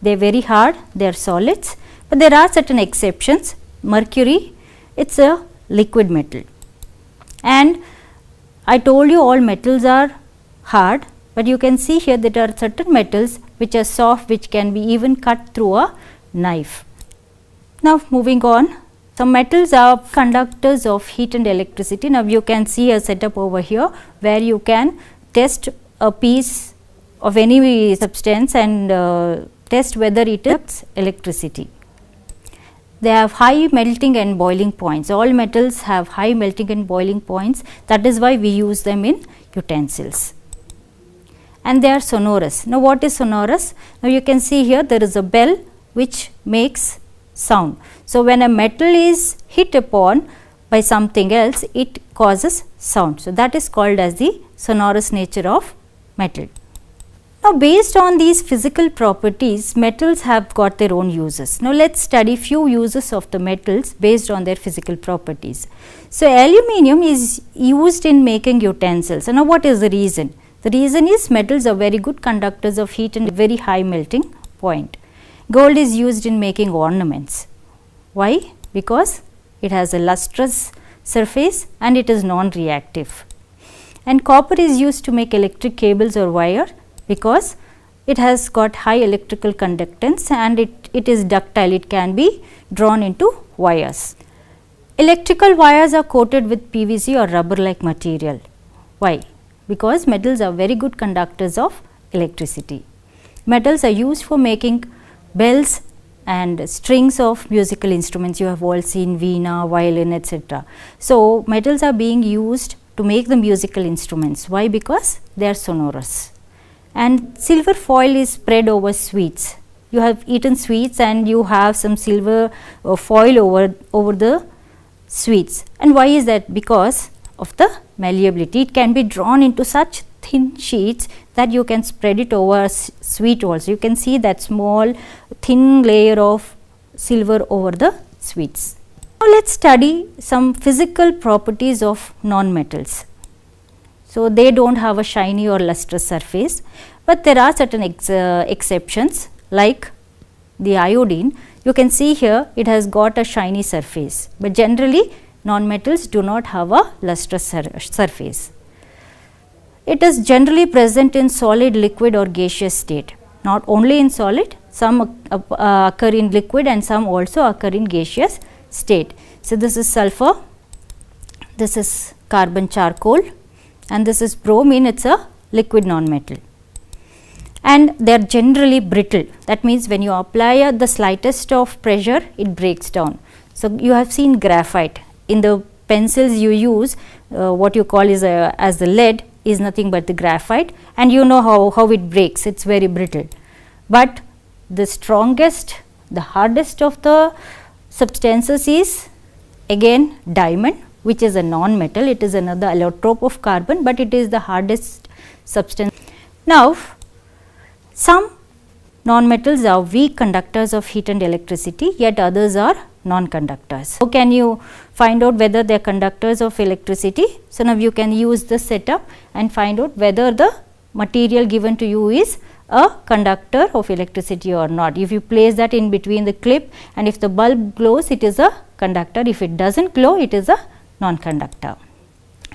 they are very hard, they are solids, but there are certain exceptions. Mercury, it is a liquid metal, and I told you all metals are hard, but you can see here that there are certain metals which are soft, which can be even cut through a knife. Now, moving on, some metals are conductors of heat and electricity. Now, you can see a setup over here where you can test a piece of any substance and test whether it conducts electricity. They have high melting and boiling points. All metals have high melting and boiling points. That is why we use them in utensils. And they are sonorous. Now, what is sonorous? Now, you can see here there is a bell which makes sound. So, when a metal is hit upon by something else, it causes sound. So, that is called as the sonorous nature of metal. Now, based on these physical properties, metals have got their own uses. Now, let us study few uses of the metals based on their physical properties. So, aluminium is used in making utensils. So, now what is the reason? The reason is metals are very good conductors of heat and very high melting point. Gold is used in making ornaments. Why? Because it has a lustrous surface and it is non-reactive. And copper is used to make electric cables or wire, because it has got high electrical conductance and it is ductile, it can be drawn into wires. Electrical wires are coated with PVC or rubber like material. Why? Because metals are very good conductors of electricity. Metals are used for making bells and strings of musical instruments. You have all seen veena, violin, etc. So, metals are being used to make the musical instruments. Why? Because they are sonorous. And silver foil is spread over sweets. You have eaten sweets and you have some silver foil over the sweets. And why is that? Because of the malleability. It can be drawn into such thin sheets that you can spread it over a sweet also. You can see that small thin layer of silver over the sweets. Now, let us study some physical properties of non-metals. So, they do not have a shiny or lustrous surface, but there are certain exceptions like the iodine. You can see here it has got a shiny surface, but generally non-metals do not have a lustrous surface. It is generally present in solid, liquid or gaseous state. Not only in solid, some occur in liquid and some also occur in gaseous state. So, this is sulfur, this is carbon charcoal and this is bromine, it is a liquid non-metal. And they are generally brittle. That means, when you apply the slightest of pressure, it breaks down. So, you have seen graphite. In the pencils you use, what you call is as the lead is nothing but the graphite, and you know how it breaks, it is very brittle. But the strongest, the hardest of the substances is again diamond, which is a non-metal. It is another allotrope of carbon, but it is the hardest substance. Now, some non-metals are weak conductors of heat and electricity, yet others are non-conductors. How can you find out whether they are conductors of electricity? So, now you can use this setup and find out whether the material given to you is a conductor of electricity or not. If you place that in between the clip and if the bulb glows, it is a conductor. If it does not glow, it is a non-conductor.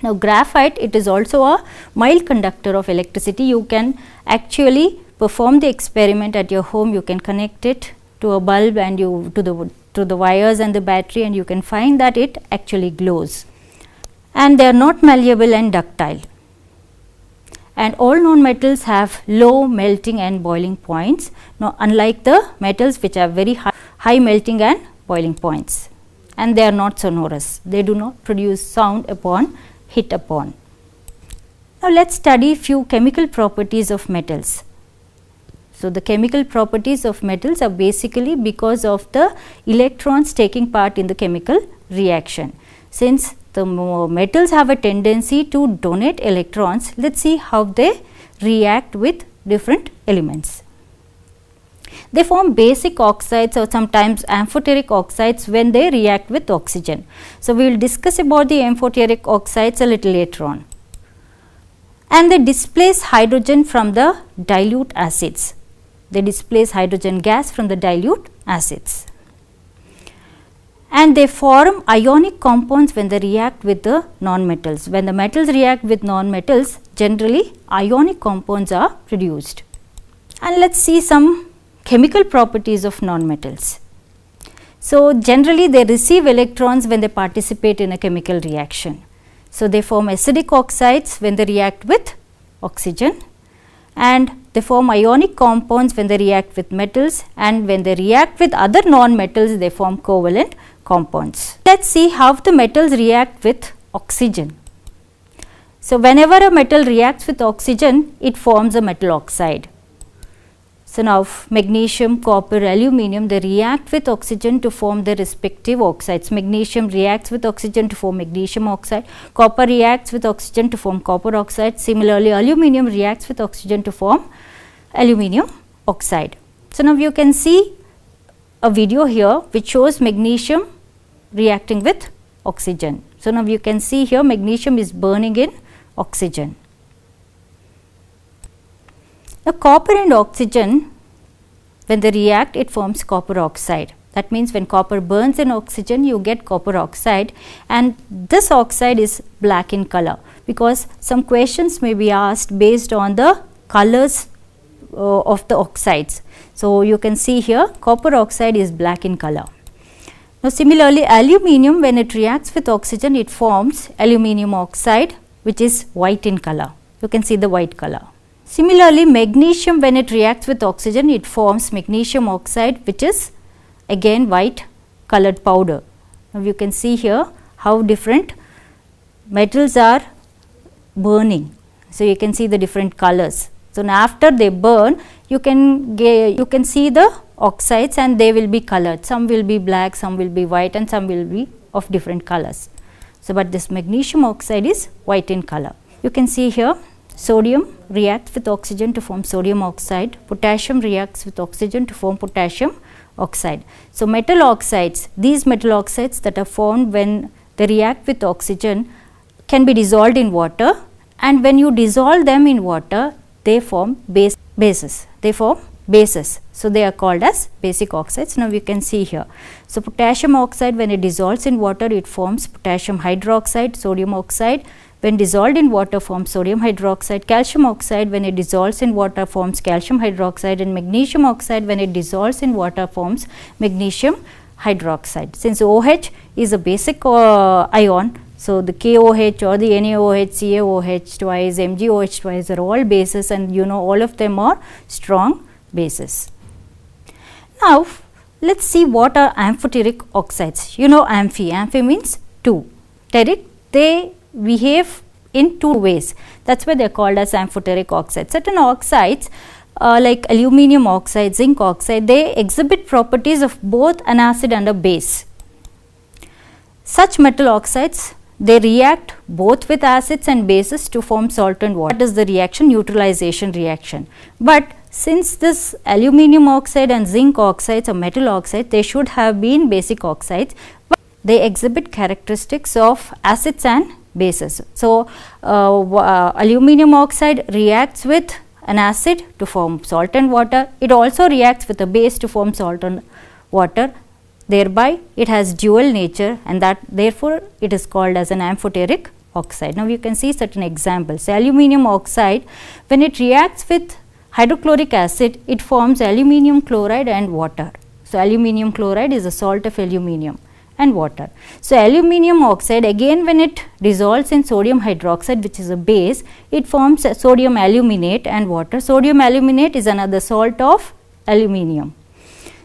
Now, graphite, it is also a mild conductor of electricity. You can actually perform the experiment at your home. You can connect it to a bulb and to the wires and the battery, and you can find that it actually glows. And they are not malleable and ductile. And all non-metals have low melting and boiling points. Now, unlike the metals which have very high melting and boiling points, and they are not sonorous. They do not produce sound upon hit upon. Now, let us study few chemical properties of metals. So, the chemical properties of metals are basically because of the electrons taking part in the chemical reaction. Since the metals have a tendency to donate electrons, let us see how they react with different elements. They form basic oxides or sometimes amphoteric oxides when they react with oxygen. So, we will discuss about the amphoteric oxides a little later on. And they displace hydrogen from the dilute acids. They displace hydrogen gas from the dilute acids. And they form ionic compounds when they react with the non-metals. When the metals react with non-metals, generally ionic compounds are produced. And let us see some chemical properties of non-metals. So, generally they receive electrons when they participate in a chemical reaction. So, they form acidic oxides when they react with oxygen, and they form ionic compounds when they react with metals, and when they react with other non-metals they form covalent compounds. Let us see how the metals react with oxygen. So, whenever a metal reacts with oxygen, it forms a metal oxide. So, now magnesium, copper, aluminium, they react with oxygen to form their respective oxides. Magnesium reacts with oxygen to form magnesium oxide, copper reacts with oxygen to form copper oxide. Similarly, aluminium reacts with oxygen to form aluminium oxide. So, now you can see a video here which shows magnesium reacting with oxygen. So, now you can see here magnesium is burning in oxygen. Now, copper and oxygen, when they react, it forms copper oxide. That means, when copper burns in oxygen, you get copper oxide, and this oxide is black in color, because some questions may be asked based on the colors of the oxides. So, you can see here copper oxide is black in color. Now, similarly aluminium, when it reacts with oxygen, it forms aluminium oxide, which is white in color. You can see the white color. Similarly, magnesium, when it reacts with oxygen, it forms magnesium oxide, which is again white colored powder. Now, you can see here how different metals are burning. So, you can see the different colors. So, now after they burn, you can see the oxides and they will be colored. Some will be black, some will be white, and some will be of different colors. So, but this magnesium oxide is white in color. You can see here sodium reacts with oxygen to form sodium oxide, potassium reacts with oxygen to form potassium oxide. So, metal oxides, these metal oxides that are formed when they react with oxygen can be dissolved in water, and when you dissolve them in water, they form bases. They form bases. So, they are called as basic oxides. Now, we can see here. So, potassium oxide, when it dissolves in water, it forms potassium hydroxide, sodium oxide. When dissolved in water, forms sodium hydroxide. Calcium oxide, when it dissolves in water, forms calcium hydroxide, and magnesium oxide, when it dissolves in water, forms magnesium hydroxide. Since OH is a basic ion, so the KOH or the NaOH, CaOH twice, MgOH twice are all bases, and you know all of them are strong bases. Now, let us see what are amphoteric oxides. You know amphi means two. Teric, they behave in two ways. That is why they are called as amphoteric oxides. Certain oxides like aluminium oxide, zinc oxide, they exhibit properties of both an acid and a base. Such metal oxides, they react both with acids and bases to form salt and water. That is the reaction, neutralization reaction. But since this aluminium oxide and zinc oxides are metal oxides, they should have been basic oxides, but they exhibit characteristics of acids and bases. So, aluminium oxide reacts with an acid to form salt and water. It also reacts with a base to form salt and water. Thereby, it has dual nature, and that therefore, it is called as an amphoteric oxide. Now, you can see certain examples. Aluminium oxide, when it reacts with hydrochloric acid, it forms aluminium chloride and water. So, aluminium chloride is a salt of aluminium and water. So, aluminium oxide, again when it dissolves in sodium hydroxide, which is a base, it forms sodium aluminate and water. Sodium aluminate is another salt of aluminium.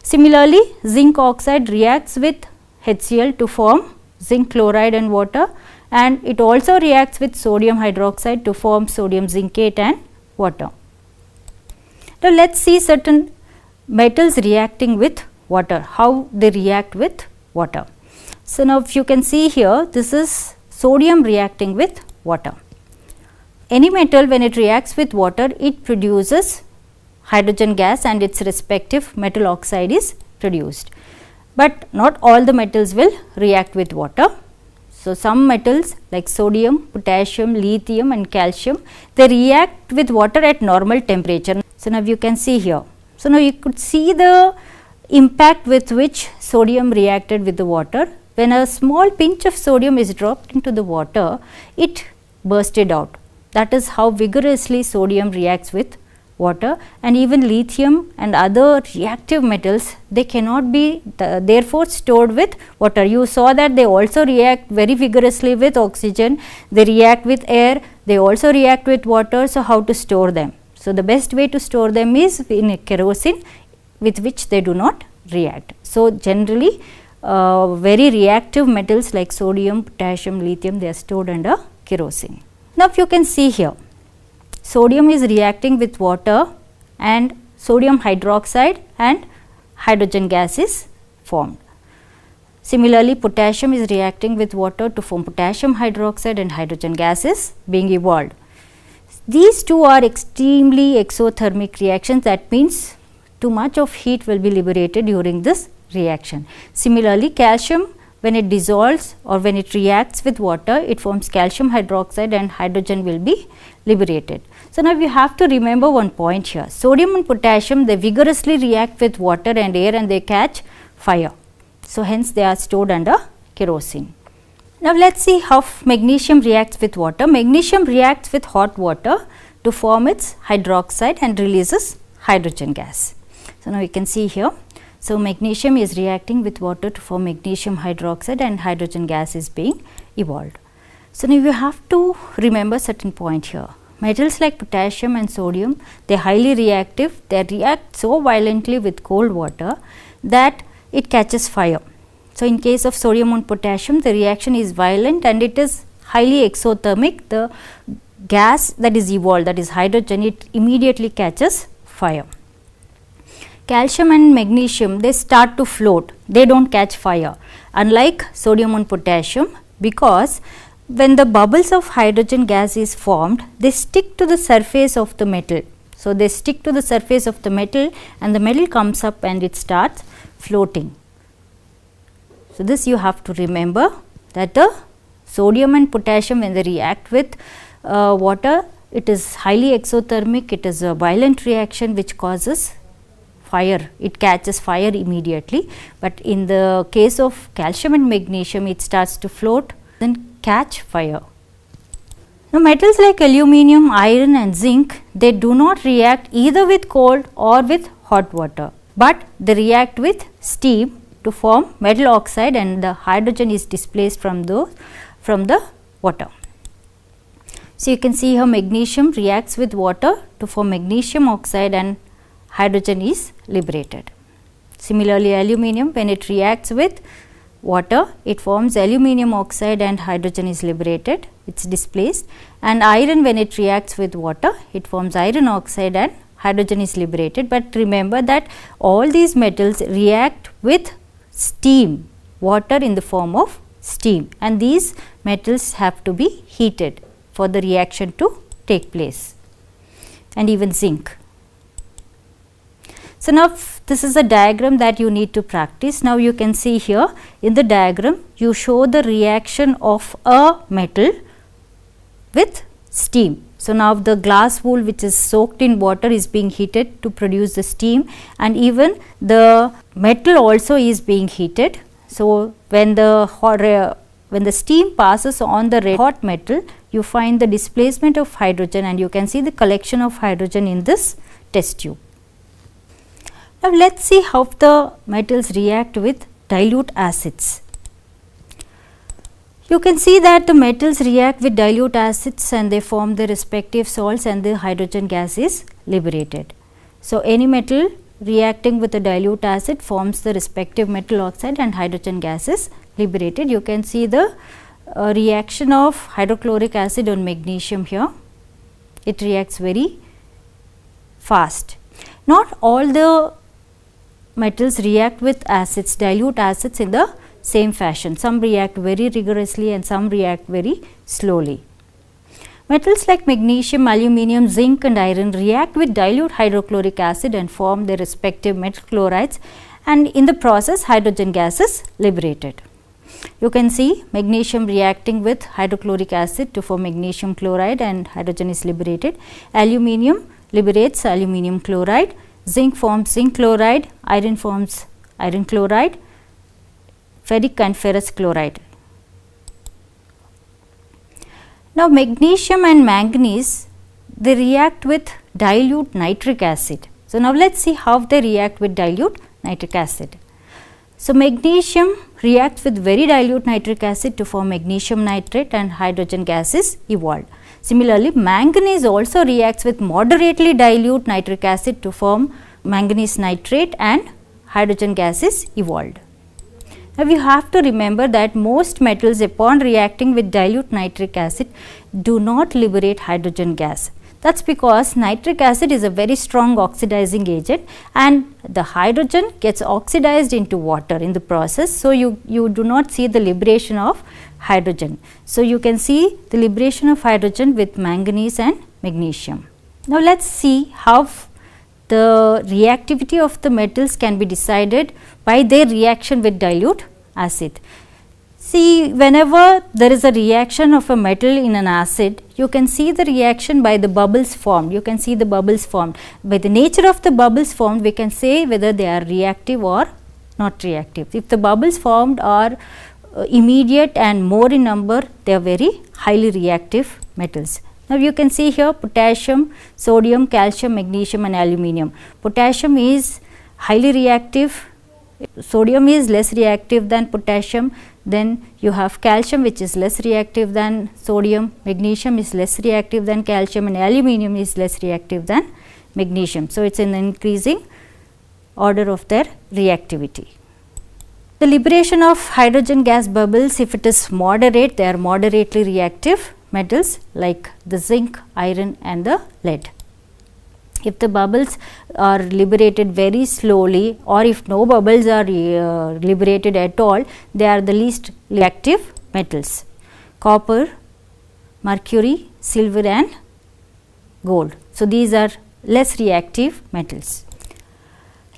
Similarly, zinc oxide reacts with HCl to form zinc chloride and water, and it also reacts with sodium hydroxide to form sodium zincate and water. Now, let us see certain metals reacting with water, how they react with water. So, now if you can see here, this is sodium reacting with water. Any metal, when it reacts with water, it produces hydrogen gas and its respective metal oxide is produced. But not all the metals will react with water. So, some metals like sodium, potassium, lithium and calcium, they react with water at normal temperature. So, now you can see here. So, now you could see the impact with which sodium reacted with the water. When a small pinch of sodium is dropped into the water, it bursted out. That is how vigorously sodium reacts with water, and even lithium and other reactive metals, they cannot be therefore stored with water. You saw that they also react very vigorously with oxygen, they react with air, they also react with water. So, how to store them? So, the best way to store them is in a kerosene with which they do not react. So, generally very reactive metals like sodium, potassium, lithium, they are stored under kerosene. Now, if you can see here, sodium is reacting with water and sodium hydroxide and hydrogen gas is formed. Similarly, potassium is reacting with water to form potassium hydroxide and hydrogen gas is being evolved. These two are extremely exothermic reactions, that means too much of heat will be liberated during this reaction. Similarly, calcium, when it dissolves or when it reacts with water, it forms calcium hydroxide and hydrogen will be liberated. So, now you have to remember one point here. Sodium and potassium, they vigorously react with water and air and they catch fire. So, hence they are stored under kerosene. Now, let us see how magnesium reacts with water. Magnesium reacts with hot water to form its hydroxide and releases hydrogen gas. So, now you can see here. So, magnesium is reacting with water to form magnesium hydroxide and hydrogen gas is being evolved. So, now you have to remember certain point here. Metals like potassium and sodium, they are highly reactive, they react so violently with cold water that it catches fire. So, in case of sodium and potassium, the reaction is violent and it is highly exothermic. The gas that is evolved, that is hydrogen, it immediately catches fire. Calcium and magnesium, they start to float, they do not catch fire, unlike sodium and potassium, because when the bubbles of hydrogen gas is formed, they stick to the surface of the metal. So, they stick to the surface of the metal and the metal comes up and it starts floating. So, this you have to remember, that the sodium and potassium, when they react with water, it is highly exothermic, it is a violent reaction which causes fire, it catches fire immediately, but in the case of calcium and magnesium, it starts to float, then catch fire. Now, metals like aluminum, iron and zinc, they do not react either with cold or with hot water, but they react with steam to form metal oxide and the hydrogen is displaced from the water. So, you can see how magnesium reacts with water to form magnesium oxide and hydrogen is liberated. Similarly, aluminum, when it reacts with water, it forms aluminum oxide and hydrogen is liberated, it is displaced, and iron, when it reacts with water, it forms iron oxide and hydrogen is liberated. But remember that all these metals react with steam, water in the form of steam, and these metals have to be heated for the reaction to take place, and even zinc. So, now this is a diagram that you need to practice. Now, you can see here in the diagram, you show the reaction of a metal with steam. So, now the glass wool which is soaked in water is being heated to produce the steam, and even the metal also is being heated. So, when the steam passes on the red hot metal, you find the displacement of hydrogen and you can see the collection of hydrogen in this test tube. Now, let us see how the metals react with dilute acids. You can see that the metals react with dilute acids and they form their respective salts and the hydrogen gas is liberated. So, any metal reacting with a dilute acid forms the respective metal oxide and hydrogen gas is liberated. You can see the reaction of hydrochloric acid on magnesium here. It reacts very fast. Not all the metals react with acids, dilute acids in the same fashion. Some react very rigorously and some react very slowly. Metals like magnesium, aluminum, zinc and iron react with dilute hydrochloric acid and form their respective metal chlorides, and in the process hydrogen gas is liberated. You can see magnesium reacting with hydrochloric acid to form magnesium chloride and hydrogen is liberated. Aluminum liberates aluminum chloride, zinc forms zinc chloride, iron forms iron chloride, ferric and ferrous chloride. Now, magnesium and manganese, they react with dilute nitric acid. So, now let us see how they react with dilute nitric acid. So, magnesium reacts with very dilute nitric acid to form magnesium nitrate and hydrogen gas is evolved. Similarly, manganese also reacts with moderately dilute nitric acid to form manganese nitrate and hydrogen gas is evolved. Now, you have to remember that most metals upon reacting with dilute nitric acid do not liberate hydrogen gas. That is because nitric acid is a very strong oxidizing agent and the hydrogen gets oxidized into water in the process. So, you do not see the liberation of hydrogen. So, you can see the liberation of hydrogen with manganese and magnesium. Now, let us see how the reactivity of the metals can be decided by their reaction with dilute acid. See, whenever there is a reaction of a metal in an acid, you can see the reaction by the bubbles formed. You can see the bubbles formed. By the nature of the bubbles formed, we can say whether they are reactive or not reactive. If the bubbles formed are immediate and more in number, they are very highly reactive metals. Now you can see here potassium, sodium, calcium, magnesium and aluminium. Potassium is highly reactive, sodium is less reactive than potassium, then you have calcium which is less reactive than sodium, magnesium is less reactive than calcium and aluminium is less reactive than magnesium. So, it is an increasing order of their reactivity. The liberation of hydrogen gas bubbles, if it is moderate, they are moderately reactive metals like the zinc, iron and the lead. If the bubbles are liberated very slowly, or if no bubbles are liberated at all, they are the least reactive metals: copper, mercury, silver and gold. So, these are less reactive metals.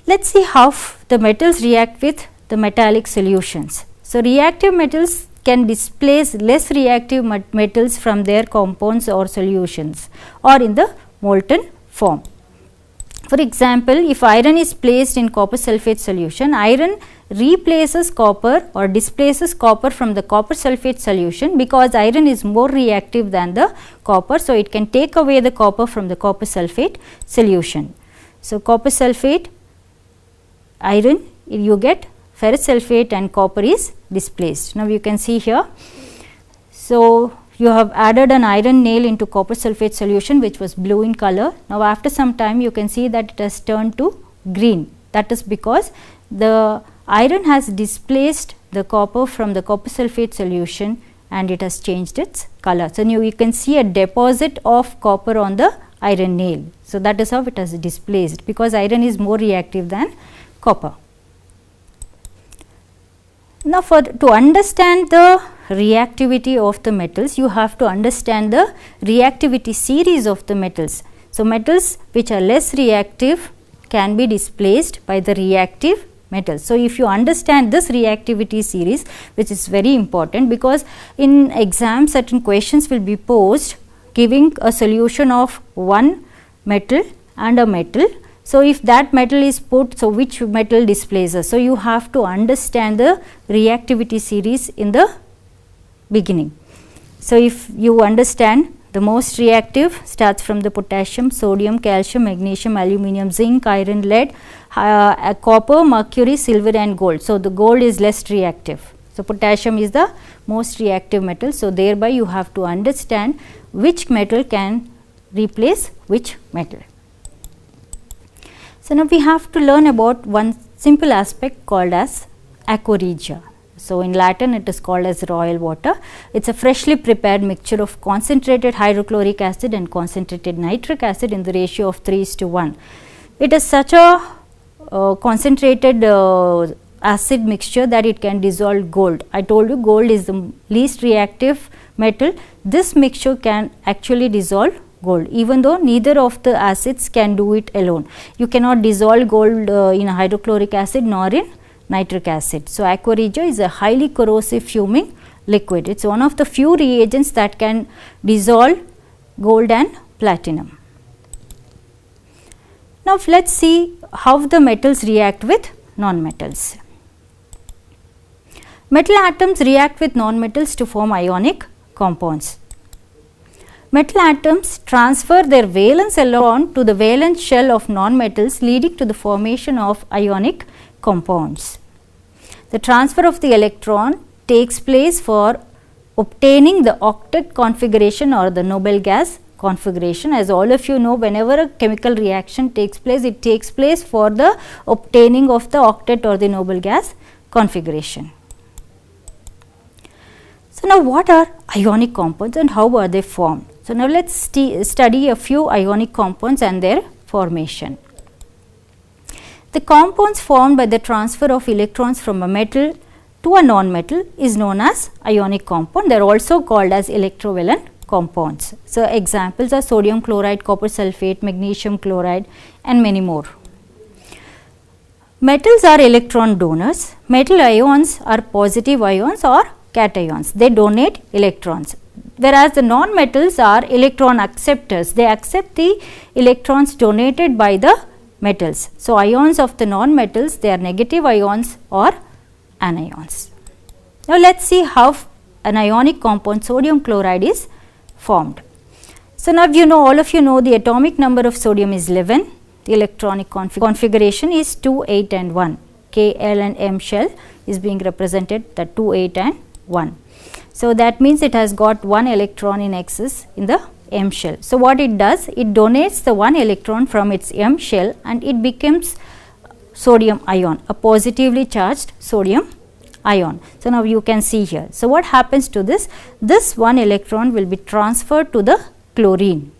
Let us see how the metals react with the metallic solutions. So, reactive metals can displace less reactive metals from their compounds or solutions or in the molten form. For example, if iron is placed in copper sulphate solution, iron replaces copper or displaces copper from the copper sulphate solution because iron is more reactive than the copper. So, it can take away the copper from the copper sulphate solution. So, copper sulphate, iron, you get ferrous sulphate and copper is displaced. Now, you can see here. So, you have added an iron nail into copper sulphate solution which was blue in color. Now, after some time you can see that it has turned to green. That is because the iron has displaced the copper from the copper sulphate solution and it has changed its color. So, you can see a deposit of copper on the iron nail. So, that is how it has displaced because iron is more reactive than copper. Now, to understand the reactivity of the metals, you have to understand the reactivity series of the metals. So, metals which are less reactive can be displaced by the reactive metals. So, if you understand this reactivity series, which is very important because in exam certain questions will be posed giving a solution of one metal and a metal. So, if that metal is put, so which metal displaces? So, you have to understand the reactivity series in the beginning. So, if you understand the most reactive starts from the potassium, sodium, calcium, magnesium, aluminium, zinc, iron, lead, copper, mercury, silver and gold. So, the gold is less reactive. So, potassium is the most reactive metal. So, thereby you have to understand which metal can replace which metal. So, now we have to learn about one simple aspect called as aqua regia. So, in Latin it is called as royal water. It is a freshly prepared mixture of concentrated hydrochloric acid and concentrated nitric acid in the ratio of 3:1. It is such a concentrated acid mixture that it can dissolve gold. I told you gold is the least reactive metal. This mixture can actually dissolve gold, even though neither of the acids can do it alone. You cannot dissolve gold in hydrochloric acid nor in nitric acid. So, aqua regia is a highly corrosive fuming liquid. It is one of the few reagents that can dissolve gold and platinum. Now, let us see how the metals react with non-metals. Metal atoms react with non-metals to form ionic compounds. Metal atoms transfer their valence electron to the valence shell of non-metals, leading to the formation of ionic compounds. The transfer of the electron takes place for obtaining the octet configuration or the noble gas configuration. As all of you know, whenever a chemical reaction takes place, it takes place for the obtaining of the octet or the noble gas configuration. So, now what are ionic compounds and how are they formed? So, now let us study a few ionic compounds and their formation. The compounds formed by the transfer of electrons from a metal to a non-metal is known as ionic compound. They are also called as electrovalent compounds. So, examples are sodium chloride, copper sulphate, magnesium chloride and many more. Metals are electron donors. Metal ions are positive ions or cations. They donate electrons. Whereas, the non-metals are electron acceptors. They accept the electrons donated by the metals. So, ions of the non-metals, they are negative ions or anions. Now, let us see how an ionic compound sodium chloride is formed. So now all of you know the atomic number of sodium is 11, the electronic configuration is 2, 8 and 1. K, L and M shell is being represented, the 2, 8 and 1. So that means it has got 1 electron in excess in the M shell. So what it does, it donates the 1 electron from its M shell and it becomes sodium ion, a positively charged sodium ion. So now you can see here. So what happens to this? This 1 electron will be transferred to the chlorine.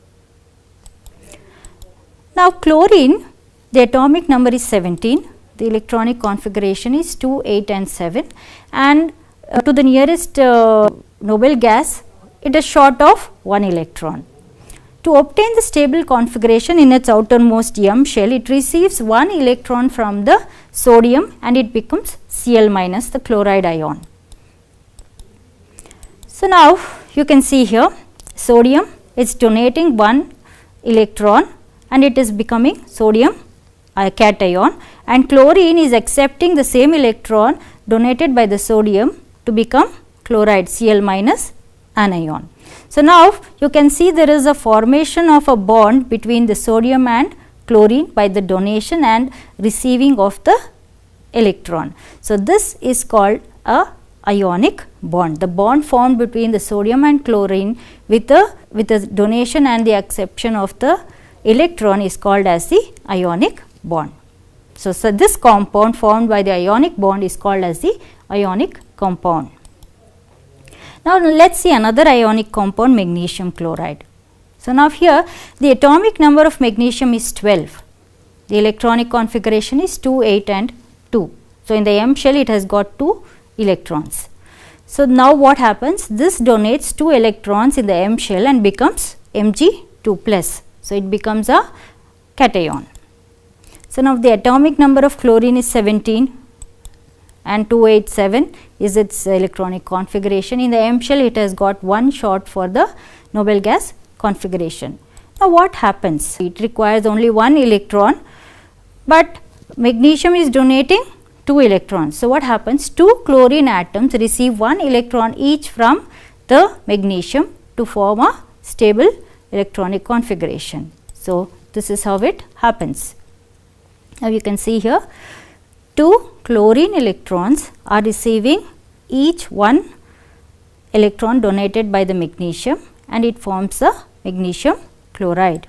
Now chlorine, the atomic number is 17, the electronic configuration is 2, 8 and 7, and to the nearest noble gas it is short of 1 electron. To obtain the stable configuration in its outermost M shell, it receives 1 electron from the sodium and it becomes Cl minus, the chloride ion. So now you can see here sodium is donating 1 electron and it is becoming sodium cation, and chlorine is accepting the same electron donated by the sodium to become chloride Cl minus anion. So now you can see there is a formation of a bond between the sodium and chlorine by the donation and receiving of the electron. So this is called a ionic bond. The bond formed between the sodium and chlorine with the donation and the acceptance of the electron is called as the ionic bond. So this compound formed by the ionic bond is called as the ionic compound. Now let us see another ionic compound, magnesium chloride. So now here the atomic number of magnesium is 12. The electronic configuration is 2, 8 and 2. So in the M shell it has got 2 electrons. So now what happens? This donates 2 electrons in the M shell and becomes Mg2 plus. So it becomes a cation. So now the atomic number of chlorine is 17 and 287 is its electronic configuration. In the M shell it has got 1 short for the noble gas configuration. Now what happens? It requires only 1 electron, but magnesium is donating 2 electrons. So what happens? 2 chlorine atoms receive 1 electron each from the magnesium to form a stable electronic configuration. So this is how it happens. Now you can see here 2 chlorine electrons are receiving each 1 electron donated by the magnesium and it forms a magnesium chloride.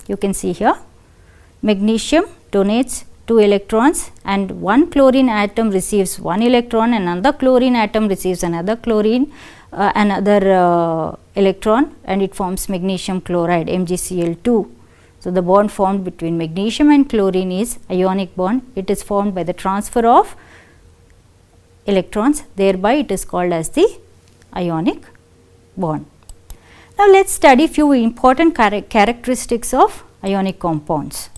You can see here magnesium donates 2 electrons and 1 chlorine atom receives 1 electron and another chlorine atom receives another electron and it forms magnesium chloride, MgCl2. So the bond formed between magnesium and chlorine is ionic bond. It is formed by the transfer of electrons, thereby it is called as the ionic bond. Now let us study few important characteristics of ionic compounds.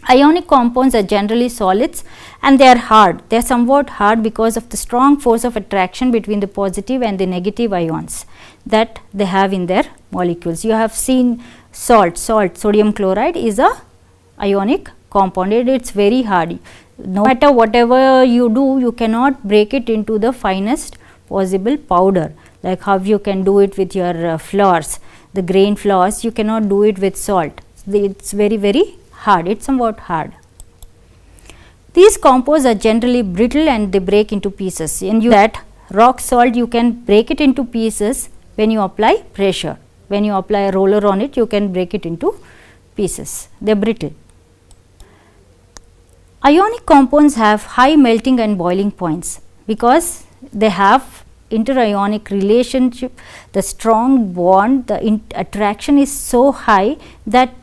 Ionic compounds are generally solids and they are hard. They are somewhat hard because of the strong force of attraction between the positive and the negative ions that they have in their molecules. You have seen salt, sodium chloride is a ionic compound. It is very hard. No matter whatever you do, you cannot break it into the finest possible powder, like how you can do it with your flours, the grain flours. You cannot do it with salt. It is very hard, it is somewhat hard. These compounds are generally brittle and they break into pieces. And that rock salt, you can break it into pieces when you apply pressure. When you apply a roller on it, you can break it into pieces. They are brittle. Ionic compounds have high melting and boiling points because they have interionic relationship. The strong bond, the attraction is so high that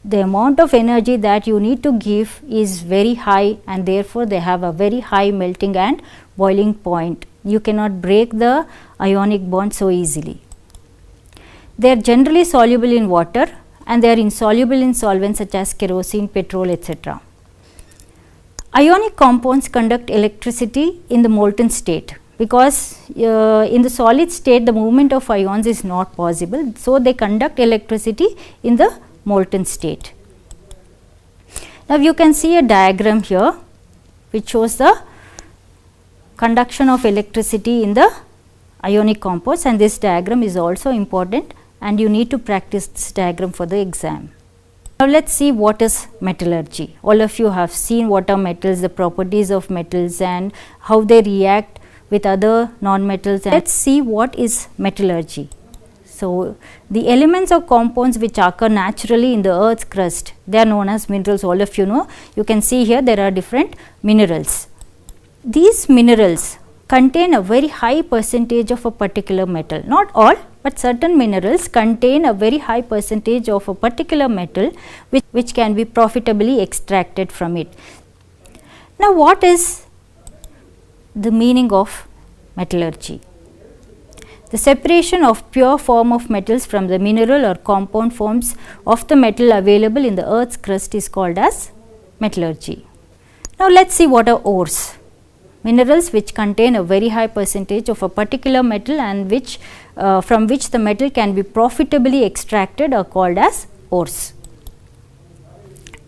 the amount of energy that you need to give is very high, and therefore they have a very high melting and boiling point. You cannot break the ionic bond so easily. They are generally soluble in water and they are insoluble in solvents such as kerosene, petrol, etc. Ionic compounds conduct electricity in the molten state because in the solid state the movement of ions is not possible. So they conduct electricity in the molten state. Now you can see a diagram here which shows the conduction of electricity in the ionic compounds, and this diagram is also important and you need to practice this diagram for the exam. Now, let us see what is metallurgy. All of you have seen what are metals, the properties of metals and how they react with other non-metals. Let us see what is metallurgy. So, the elements or compounds which occur naturally in the earth's crust, they are known as minerals. All of you know, you can see here there are different minerals. These minerals contain a very high percentage of a particular metal, not all, but certain minerals contain a very high percentage of a particular metal which can be profitably extracted from it. Now, what is the meaning of metallurgy? The separation of pure form of metals from the mineral or compound forms of the metal available in the earth's crust is called as metallurgy. Now, let us see what are ores. Minerals which contain a very high percentage of a particular metal and which from which the metal can be profitably extracted are called as ores.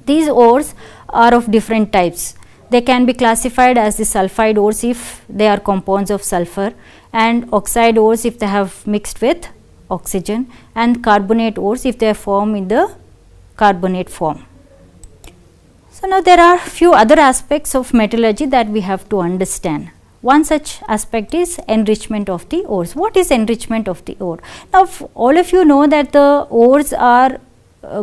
These ores are of different types. They can be classified as the sulfide ores if they are compounds of sulfur, and oxide ores if they have mixed with oxygen, and carbonate ores if they are formed in the carbonate form. So, now there are few other aspects of metallurgy that we have to understand. One such aspect is enrichment of the ores. What is enrichment of the ore? Now, all of you know that the ores are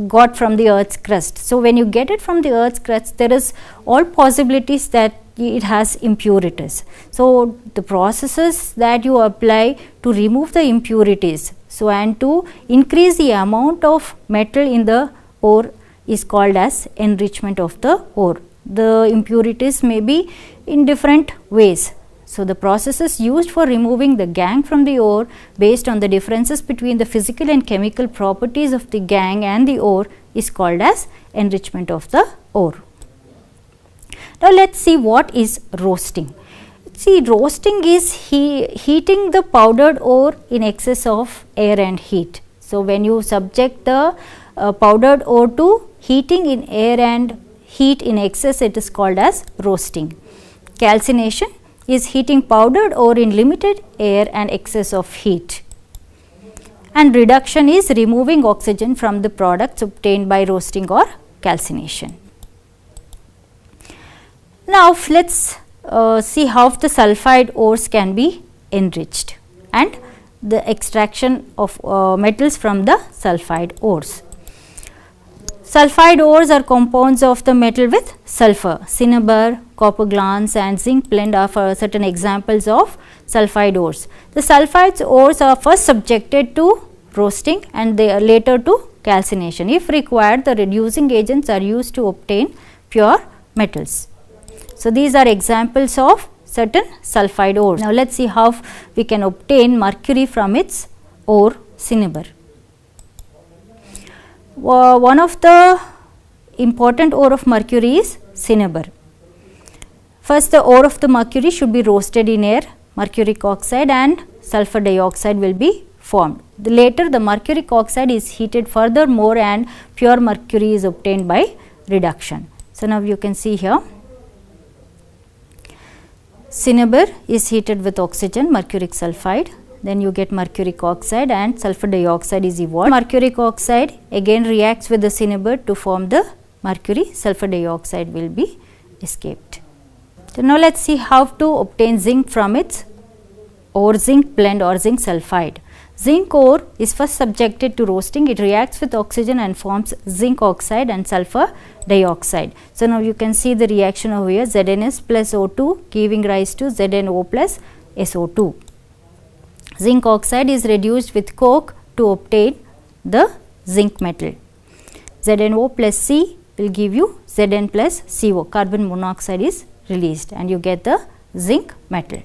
got from the earth's crust. So, when you get it from the earth's crust, there is all possibilities that it has impurities. So, the processes that you apply to remove the impurities, so and to increase the amount of metal in the ore is called as enrichment of the ore. The impurities may be in different ways. So, the processes used for removing the gangue from the ore based on the differences between the physical and chemical properties of the gangue and the ore is called as enrichment of the ore. Now, let us see what is roasting. See, roasting is heating the powdered ore in excess of air and heat. So, when you subject the powdered ore to heating in air and heat in excess, it is called as roasting. Calcination is heating powdered ore in limited air and excess of heat. And reduction is removing oxygen from the products obtained by roasting or calcination. Now, let us see how the sulfide ores can be enriched and the extraction of metals from the sulfide ores. Sulfide ores are compounds of the metal with sulfur. Cinnabar, copper glance and zinc blende are for certain examples of sulfide ores. The sulfide ores are first subjected to roasting and they are later to calcination. If required, the reducing agents are used to obtain pure metals. So, these are examples of certain sulfide ores. Now, let us see how we can obtain mercury from its ore cinnabar. One of the important ore of mercury is cinnabar. First, the ore of the mercury should be roasted in air, mercuric oxide and sulfur dioxide will be formed. Later, the mercuric oxide is heated furthermore and pure mercury is obtained by reduction. So, now you can see here, cinnabar is heated with oxygen, mercuric sulfide. Then you get mercuric oxide and sulfur dioxide is evolved. Mercuric oxide again reacts with the cinnabar to form the mercury, sulfur dioxide will be escaped. So, now let us see how to obtain zinc from its ore zinc blende or zinc sulfide. Zinc ore is first subjected to roasting, it reacts with oxygen and forms zinc oxide and sulfur dioxide. So, now you can see the reaction over here, ZnS plus O2 giving rise to ZnO plus SO2. Zinc oxide is reduced with coke to obtain the zinc metal. ZnO plus C will give you Zn plus CO, carbon monoxide is released and you get the zinc metal.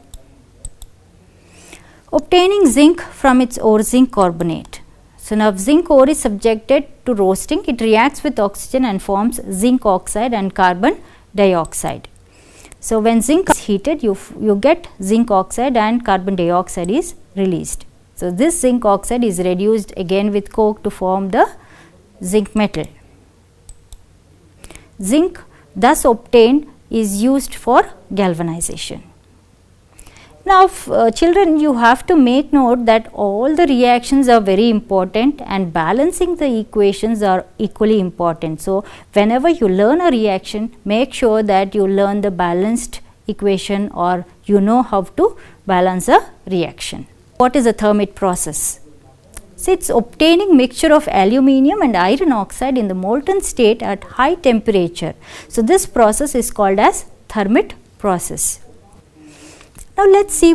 Obtaining zinc from its ore zinc carbonate. So, now zinc ore is subjected to roasting, it reacts with oxygen and forms zinc oxide and carbon dioxide. So, when zinc is heated, you get zinc oxide and carbon dioxide is released. So, this zinc oxide is reduced again with coke to form the zinc metal. Zinc thus obtained is used for galvanization. Now, children, you have to make note that all the reactions are very important and balancing the equations are equally important. So, whenever you learn a reaction, make sure that you learn the balanced equation or you know how to balance a reaction. What is a Thermit process? So, it is obtaining mixture of aluminium and iron oxide in the molten state at high temperature. So, this process is called as Thermit process. Now, let us see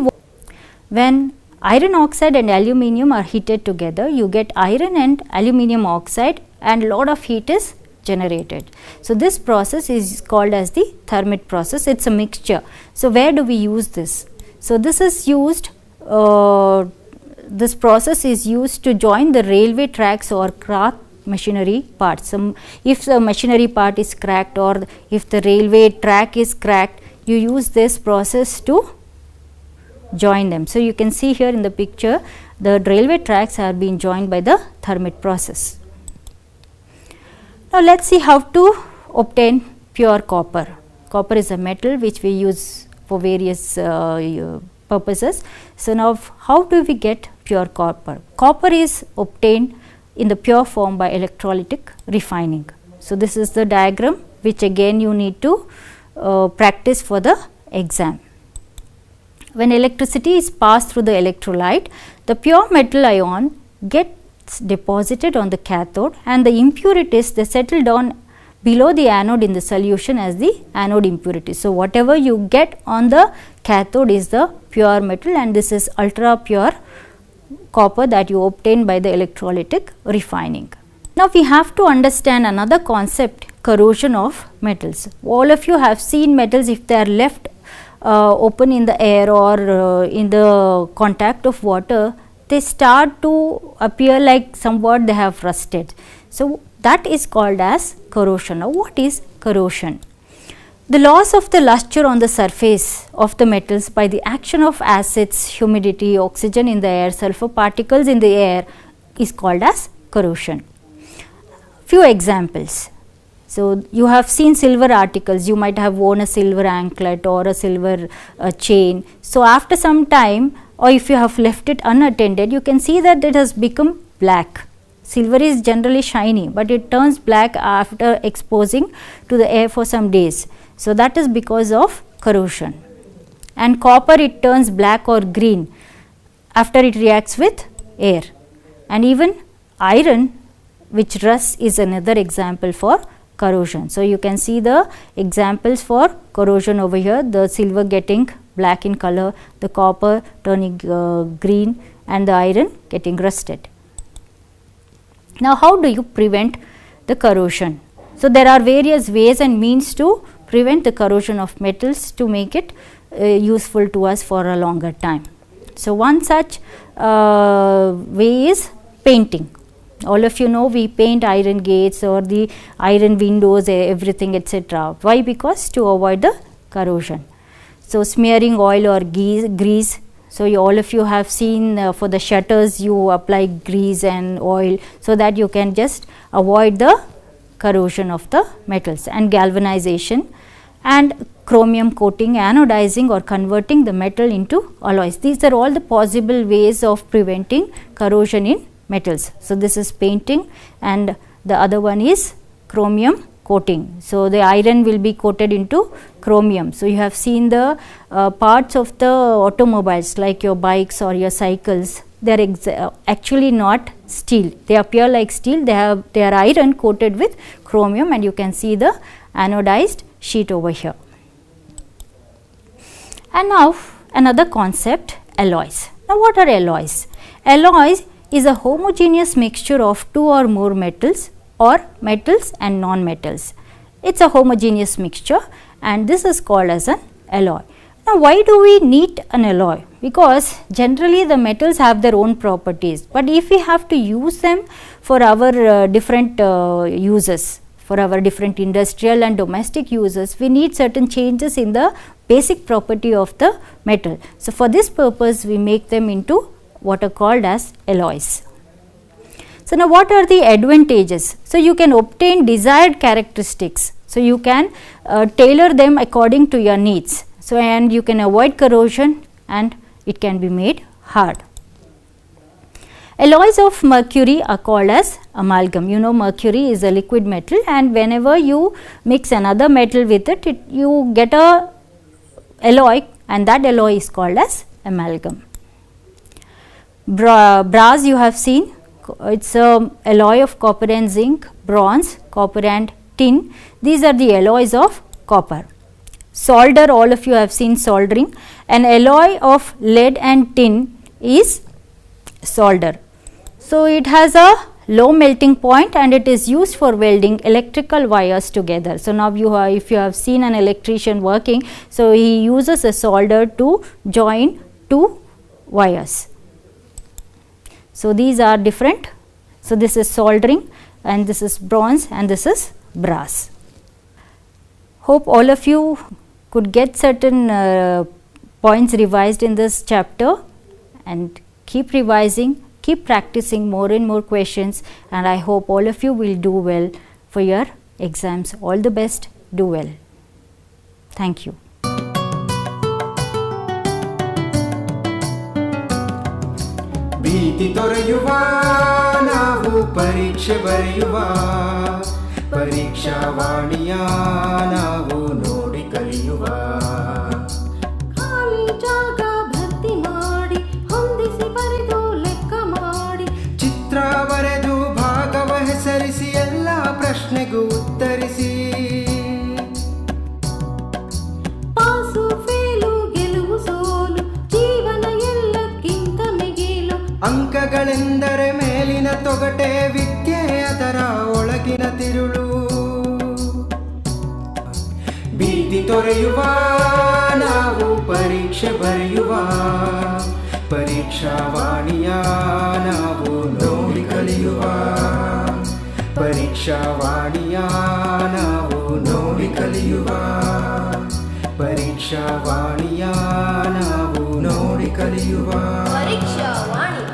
when iron oxide and aluminium are heated together, you get iron and aluminium oxide and lot of heat is generated. So, this process is called as the Thermit process. It is a mixture. So, where do we use this? So, this is used, this process is used to join the railway tracks or cracked machinery parts. If the machinery part is cracked or if the railway track is cracked, you use this process to join them. So, you can see here in the picture the railway tracks are being joined by the Thermit process. Now, let us see how to obtain pure copper. Copper is a metal which we use for various purposes. So, now how do we get pure copper? Copper is obtained in the pure form by electrolytic refining. So, this is the diagram which again you need to practice for the exam. When electricity is passed through the electrolyte, the pure metal ion gets deposited on the cathode and the impurities they settle down below the anode in the solution as the anode impurity. So, whatever you get on the cathode is the pure metal and this is ultra pure copper that you obtain by the electrolytic refining. Now, we have to understand another concept, corrosion of metals. All of you have seen metals if they are left open in the air or in the contact of water, they start to appear like somewhat they have rusted. So, that is called as corrosion. Now, what is corrosion? The loss of the luster on the surface of the metals by the action of acids, humidity, oxygen in the air, sulfur particles in the air is called as corrosion. Few examples. So, you have seen silver articles, you might have worn a silver anklet or a silver chain. So, after some time or if you have left it unattended, you can see that it has become black. Silver is generally shiny, but it turns black after exposing to the air for some days. So, that is because of corrosion. And copper, it turns black or green after it reacts with air. And even iron, which rusts, is another example for corrosion. So, you can see the examples for corrosion over here, the silver getting black in color, the copper turning green and the iron getting rusted. Now, how do you prevent the corrosion? So, there are various ways and means to prevent the corrosion of metals to make it useful to us for a longer time. So, one such way is painting. All of you know we paint iron gates or the iron windows, everything, etc. Why? Because to avoid the corrosion. So, smearing oil or grease. So, all of you have seen for the shutters you apply grease and oil so that you can just avoid the corrosion of the metals, and galvanization and chromium coating, anodizing or converting the metal into alloys. These are all the possible ways of preventing corrosion in metals. So, this is painting and the other one is chromium coating. So, the iron will be coated into chromium. So, you have seen the parts of the automobiles like your bikes or your cycles, they are actually not steel, they appear like steel, they are iron coated with chromium, and you can see the anodized sheet over here. And now another concept, alloys. Now, what are alloys? Alloys is a homogeneous mixture of two or more metals or metals and non-metals. It is a homogeneous mixture and this is called as an alloy. Now, why do we need an alloy? Because generally the metals have their own properties, but if we have to use them for our different uses, for our different industrial and domestic uses, we need certain changes in the basic property of the metal. So, for this purpose we make them into what are called as alloys. So, now what are the advantages? So, you can obtain desired characteristics. So, you can tailor them according to your needs. So, and you can avoid corrosion and it can be made hard. Alloys of mercury are called as amalgam. You know, mercury is a liquid metal, and whenever you mix another metal with it, you get a alloy, and that alloy is called as amalgam. Brass you have seen, it's a alloy of copper and zinc, bronze, copper and tin. These are the alloys of copper. Solder, all of you have seen soldering. An alloy of lead and tin is solder. So, it has a low melting point and it is used for welding electrical wires together. So, now if you have seen an electrician working, so he uses a solder to join two wires. So, these are different. So, this is soldering, and this is bronze, and this is brass. Hope all of you could get certain points revised in this chapter, and keep revising, keep practicing more and more questions, and I hope all of you will do well for your exams. All the best, do well. Thank you. ಭೀತಿ ತೊರೆಯುವ ನಾವು ಪರೀಕ್ಷೆ ಬರೆಯುವ ಪರೀಕ್ಷಾವಾಣಿಯ ನಾವು ನೋಡಿ ಕಲಿಯುವ ಖಾಲಿ ಜಾಗ ಭರ್ತಿ ಮಾಡಿ ಹೊಂದಿಸಿ ಬರೆದು ಲೆಕ್ಕ ಮಾಡಿ ಚಿತ್ರ ಬರೆದು ಭಾಗವ ಹೆಸರಿಸಿ ಎಲ್ಲ ಪ್ರಶ್ನೆಗೂ ಉತ್ತರಿಸಿ ಪಾಸು ಫೇಲು ಗೆಲುವು ಸೋಲು ಜೀವನ ಎಲ್ಲಕ್ಕಿಂತ ಮಿಗಿಲು ಅಂಕಗಳೆಂದರೆ ಮೇಲಿನ ತೊಗಟೆ ವಿದ್ಯೆ ಅದರ ಒಳಗಿನ ತಿರುಳು ಭೀತಿ ತೊರೆಯುವ ನಾವು ಪರೀಕ್ಷೆ ಬರೆಯುವ ಪರೀಕ್ಷಾವಾಣಿಯ ನಾವು ನೋಡಿ ಕಲಿಯುವ ಪರೀಕ್ಷಾವಾಣಿಯ ನಾವು ನೋಡಿ ಕಲಿಯುವ ಪರೀಕ್ಷಾವಾಣಿಯ ನಾವು ನೋಡಿ ಕಲಿಯುವ ಪರೀಕ್ಷಾವಾಣಿ.